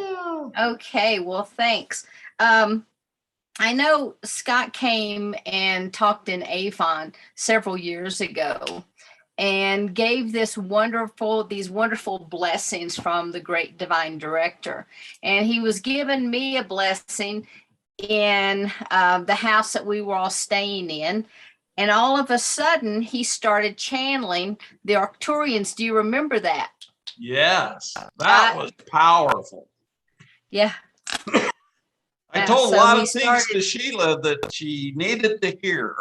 Okay, well, thanks. I know Scott came and talked in Avon several years ago and gave these wonderful blessings from the great divine director. And he was giving me a blessing in the house that we were all staying in. And all of a sudden, he started channeling the Arcturians. Do you remember that?
Yes, that was powerful.
Yeah.
I told a lot of things to Sheila that she needed to hear.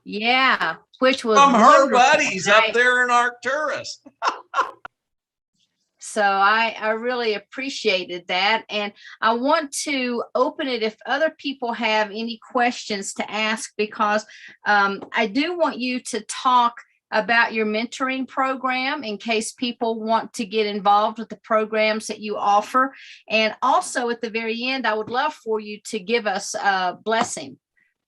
Yeah, which was
from her
wonderful.
buddies up there in Arcturus.
So I really appreciated that. And I want to open it if other people have any questions to ask, because I do want you to talk about your mentoring program in case people want to get involved with the programs that you offer. And also at the very end, I would love for you to give us a blessing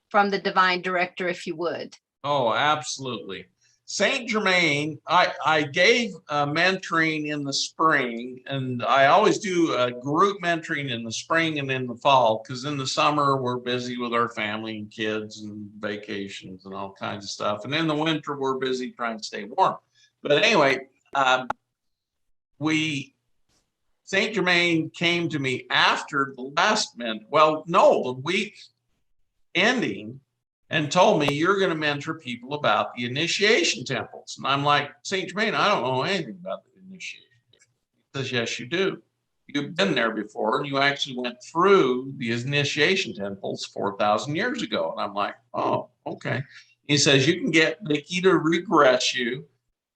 from the divine director, if you would.
Oh, absolutely. Saint Germain, I gave mentoring in the spring, and I always do a group mentoring in the spring and in the fall, because in the summer we're busy with our family and kids and vacations and all kinds of stuff. And in the winter, we're busy trying to stay warm. But anyway, Saint Germain came to me after the last the week ending, and told me, you're going to mentor people about the initiation temples. And I'm like, Saint Germain, I don't know anything about the initiation says, yes, you do. You've been there before, and you actually went through the initiation temples 4,000 years ago. And I'm like, oh, okay. He says, you can get Vicky to regress you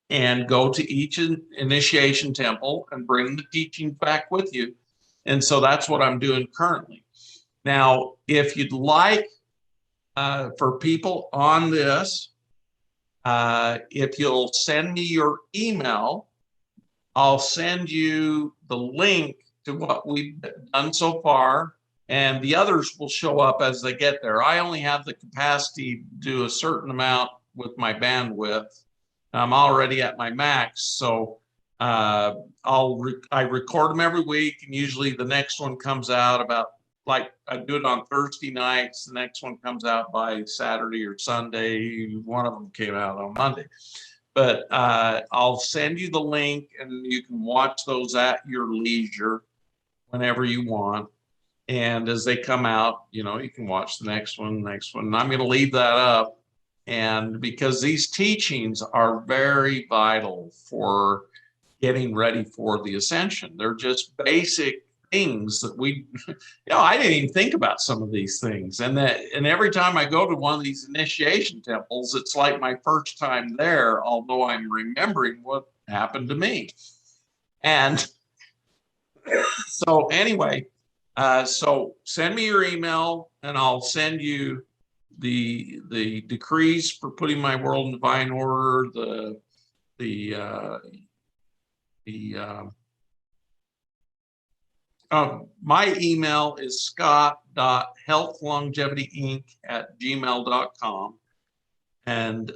and go to each initiation temple and bring the teachings back with you. And so that's what I'm doing currently. Now, if you'd like, for people on this, if you'll send me your email, I'll send you the link to what we've done so far, and the others will show up as they get there. I only have the capacity to do a certain amount with my bandwidth. I'm already at my max, so I record them every week, and usually the next one comes out about, like, I do it on Thursday nights. The next one comes out by Saturday or Sunday. One of them came out on Monday. But I'll send you the link, and you can watch those at your leisure whenever you want. And as they come out, you know, you can watch the next one. And I'm going to leave that up. And because these teachings are very vital for getting ready for the ascension, they're just basic things that we, you know, I didn't even think about some of these things. And every time I go to one of these initiation temples, it's like my first time there, although I'm remembering what happened to me. And so anyway, so send me your email, and I'll send you the decrees for putting my world in divine order, my email is scott.healthlongevity.inc@gmail.com. And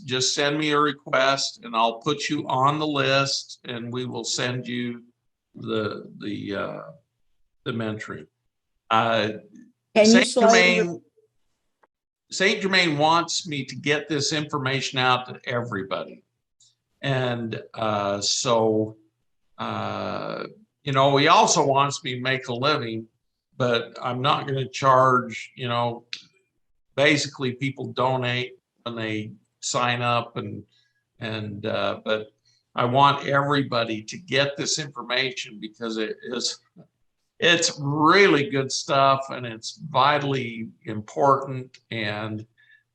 just send me a request, and I'll put you on the list, and we will send you the mentoring. Saint Germain wants me to get this information out to everybody. And you know, he also wants me to make a living, but I'm not going to charge, you know, basically people donate when they sign up, but I want everybody to get this information because it's really good stuff, and it's vitally important.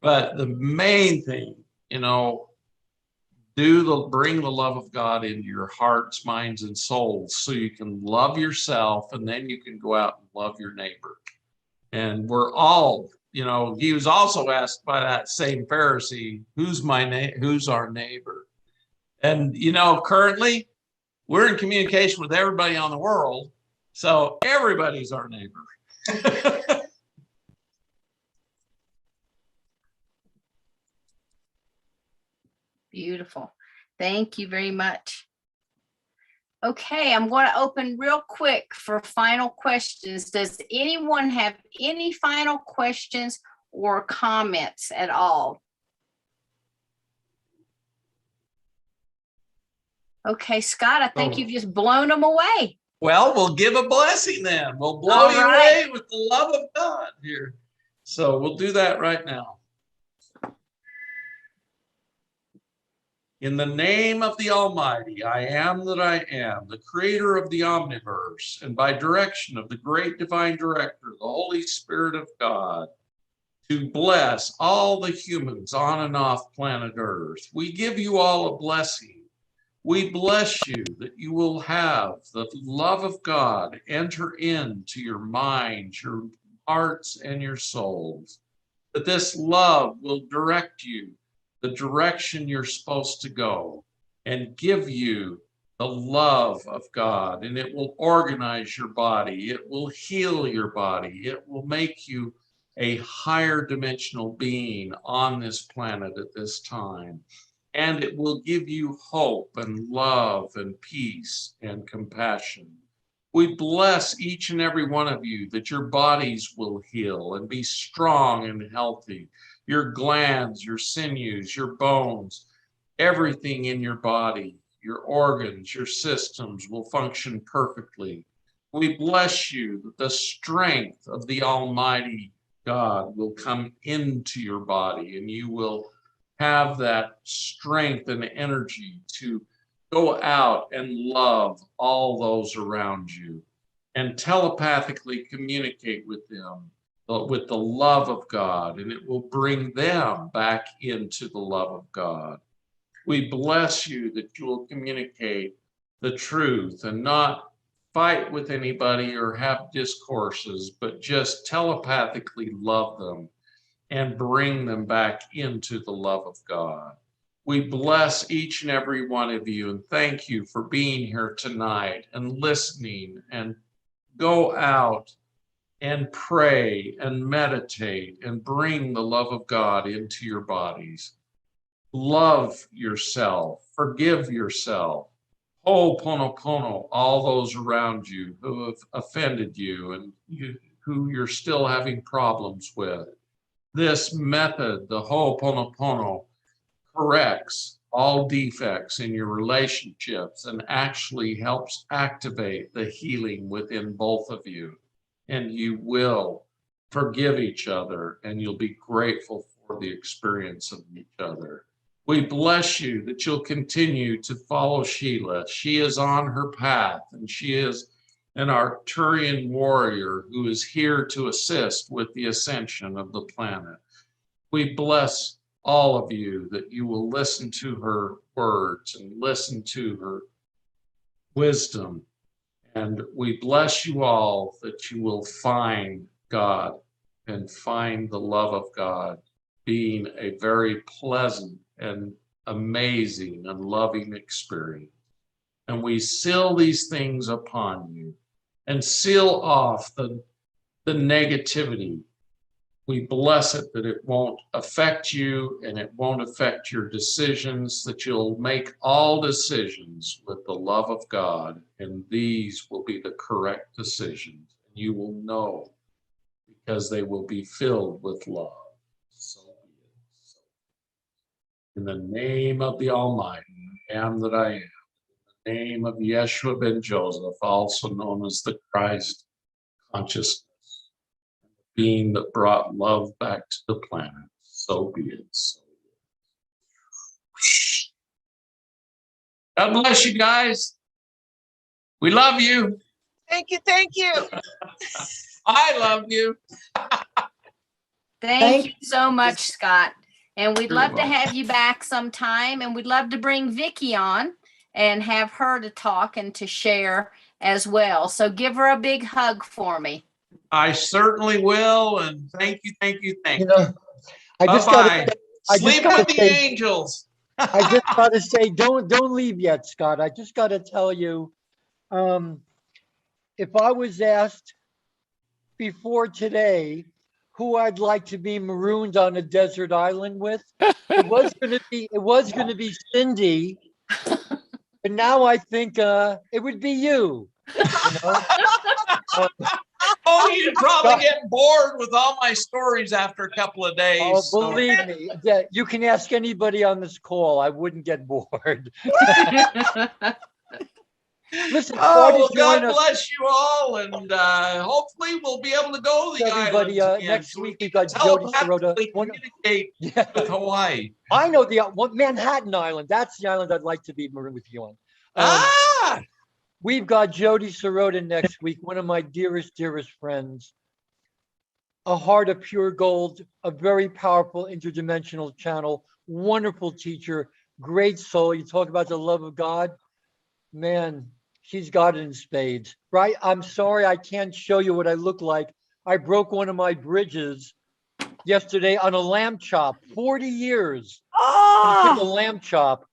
But the main thing, you know, bring the love of God into your hearts, minds, and souls, so you can love yourself, and then you can go out and love your neighbor. And we're all, you know, he was also asked by that same Pharisee, who's our neighbor? And, you know, currently we're in communication with everybody on the world, so everybody's our neighbor.
Beautiful. Thank you very much. Okay, I'm going to open real quick for final questions. Does anyone have any final questions or comments at all? Okay, Scott, I think you've just blown them away.
Well, we'll give a blessing then. We'll blow you away with the love of God here. So we'll do that right now. In the name of the Almighty, I am that I am, the creator of the omniverse, and by direction of the great divine director, the Holy Spirit of God, to bless all the humans on and off planet Earth. We give you all a blessing. We bless you that you will have the love of God enter into your minds, your hearts, and your souls, that this love will direct you the direction you're supposed to go and give you the love of God, and it will organize your body. It will heal your body. It will make you a higher dimensional being on this planet at this time. And it will give you hope and love and peace and compassion. We bless each and every one of you that your bodies will heal and be strong and healthy. Your glands, your sinews, your bones, everything in your body, your organs, your systems will function perfectly. We bless you that the strength of the Almighty God will come into your body, and you will have that strength and energy to Go out and love all those around you and telepathically communicate with them with the love of God, and it will bring them back into the love of God. We bless you that you will communicate the truth and not fight with anybody or have discourses, but just telepathically love them and bring them back into the love of God. We bless each and every one of you and thank you for being here tonight and listening, and go out and pray and meditate and bring the love of God into your bodies. Love yourself, forgive yourself. Ho'oponopono, all those around you who have offended you and who you're still having problems with. This method, the Ho'oponopono, corrects all defects in your relationships and actually helps activate the healing within both of you. And you will forgive each other, and you'll be grateful for the experience of each other. We bless you that you'll continue to follow Sheila. She is on her path, and she is an Arcturian warrior who is here to assist with the ascension of the planet. We bless all of you that you will listen to her words and listen to her wisdom. And we bless you all that you will find God and find the love of God being a very pleasant and amazing and loving experience. And we seal these things upon you and seal off the negativity. We bless it that it won't affect you and it won't affect your decisions, that you'll make all decisions with the love of God, and these will be the correct decisions. You will know because they will be filled with love. So be it. In the name of the Almighty, I am that I am. In the name of Yeshua ben Joseph, also known as the Christ consciousness, being that brought love back to the planet. So be it. So be it. God bless you guys. We love you.
Thank you. Thank you.
I love you.
Thank you so much, Scott. And we'd
You're
love to
welcome.
have you back sometime. And we'd love to bring Vicky on and have her to talk and to share as well. So give her a big hug for me.
I certainly will. And thank you, thank you, thank
You
you.
know, I just
Bye-bye.
got I just
Sleep
gotta
with the
say-
angels.
I just got to say, don't leave yet, Scott. I just got to tell you, if I was asked before today who I'd like to be marooned on a desert island with, it was going to be Cindy, but now I think it would be you. You know?
Oh, you'd probably get bored with all my stories after a couple of days.
Oh,
so-
believe me, you can ask anybody on this call. I wouldn't get bored. Listen,
Oh, well,
parties join
God
us.
bless you all, and hopefully we'll be able to go to the
Everybody,
islands again,
next
so we
week we've
can
got Jody
telepathically
Sirota.
communicate
Yeah.
with Hawaii.
I know the Manhattan Island. That's the island I'd like to be marooned with you on.
Ah!
We've got Jody Sirota next week, one of my dearest, dearest friends. A heart of pure gold, a very powerful interdimensional channel, wonderful teacher, great soul. You talk about the love of God, man, she's got it in spades, right? I'm sorry I can't show you what I look like. I broke one of my bridges yesterday on a lamb chop, 40 years. I took a lamb chop.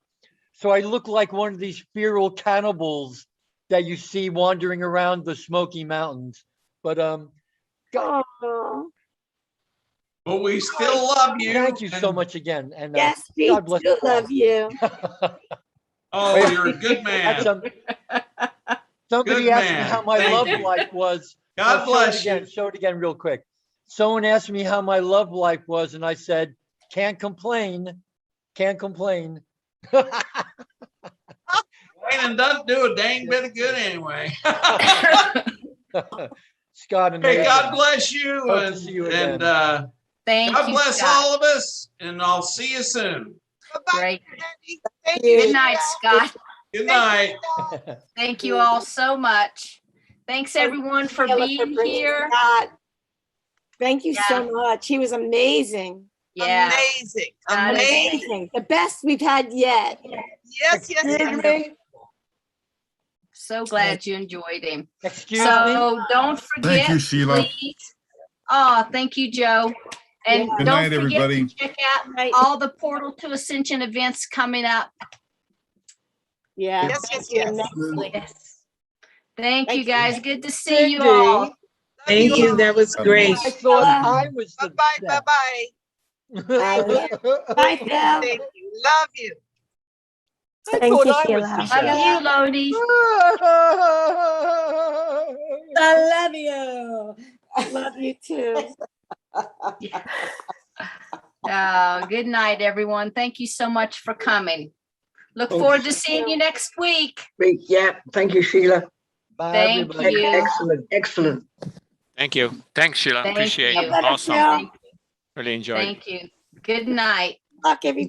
So I look like one of these feral cannibals that you see wandering around the Smoky Mountains. But God,
But we still love you.
thank you so
and-
much again. And
Yes, we
God bless
do
you all.
love you.
Oh, you're a good man.
Somebody
Good
asked me
man.
how my
Thank
love
you.
life was.
God
I'll
bless you.
Show it again real quick. Someone asked me how my love life was, and I said, can't complain. Can't complain.
Complaining doesn't do a dang bit of good anyway.
Scott,
Hey,
amazing.
God bless you.
Hope to
And,
see you
and
again.
Thank
God
you,
bless
Scott.
all of us. And I'll see you soon.
Bye-bye,
Great.
Randy. Thank
you.
you.
Good night,
Sheila.
Scott.
Good night.
Thank you all so much. Thanks everyone for
Sheila,
being
bringing
here.
Scott. Thank you
Yeah.
so much. He was amazing.
Yeah.
Amazing.
Got it.
Amazing.
The best we've had yet.
Yes, yes,
Excuse
yes.
me?
So glad you enjoyed him.
Excuse me?
So don't forget.
Thank you, Sheila.
Please. Oh, thank you, Joe. And
Yeah.
Good
don't
night,
forget
everybody.
to check out
Right.
all the Portal to Ascension events coming up.
Yeah.
Yes,
thank
yes,
you
yes.
immensely.
Yes. Thank you
Thanks.
guys. Good to see you
Cindy,
all.
Thank you. That was great.
I thought I was the
Bye-bye, bye-bye.
best.
Bye, Phil.
Thank you. Love you.
I
Thank
thought
you,
I was
Sheila.
the
Love you, Lodi.
best.
I love you.
Love you too.
Good night, everyone. Thank you so much for coming. Look
Thank
forward
you.
to seeing you next week.
Yeah, thank you, Sheila.
Bye,
Thank
everybody.
you.
Excellent, excellent.
Thank you. Thanks, Sheila.
Thank
Appreciate
you.
it. Awesome.
Phil.
Really enjoyed it.
Thank you. Good night.
Luck, everybody.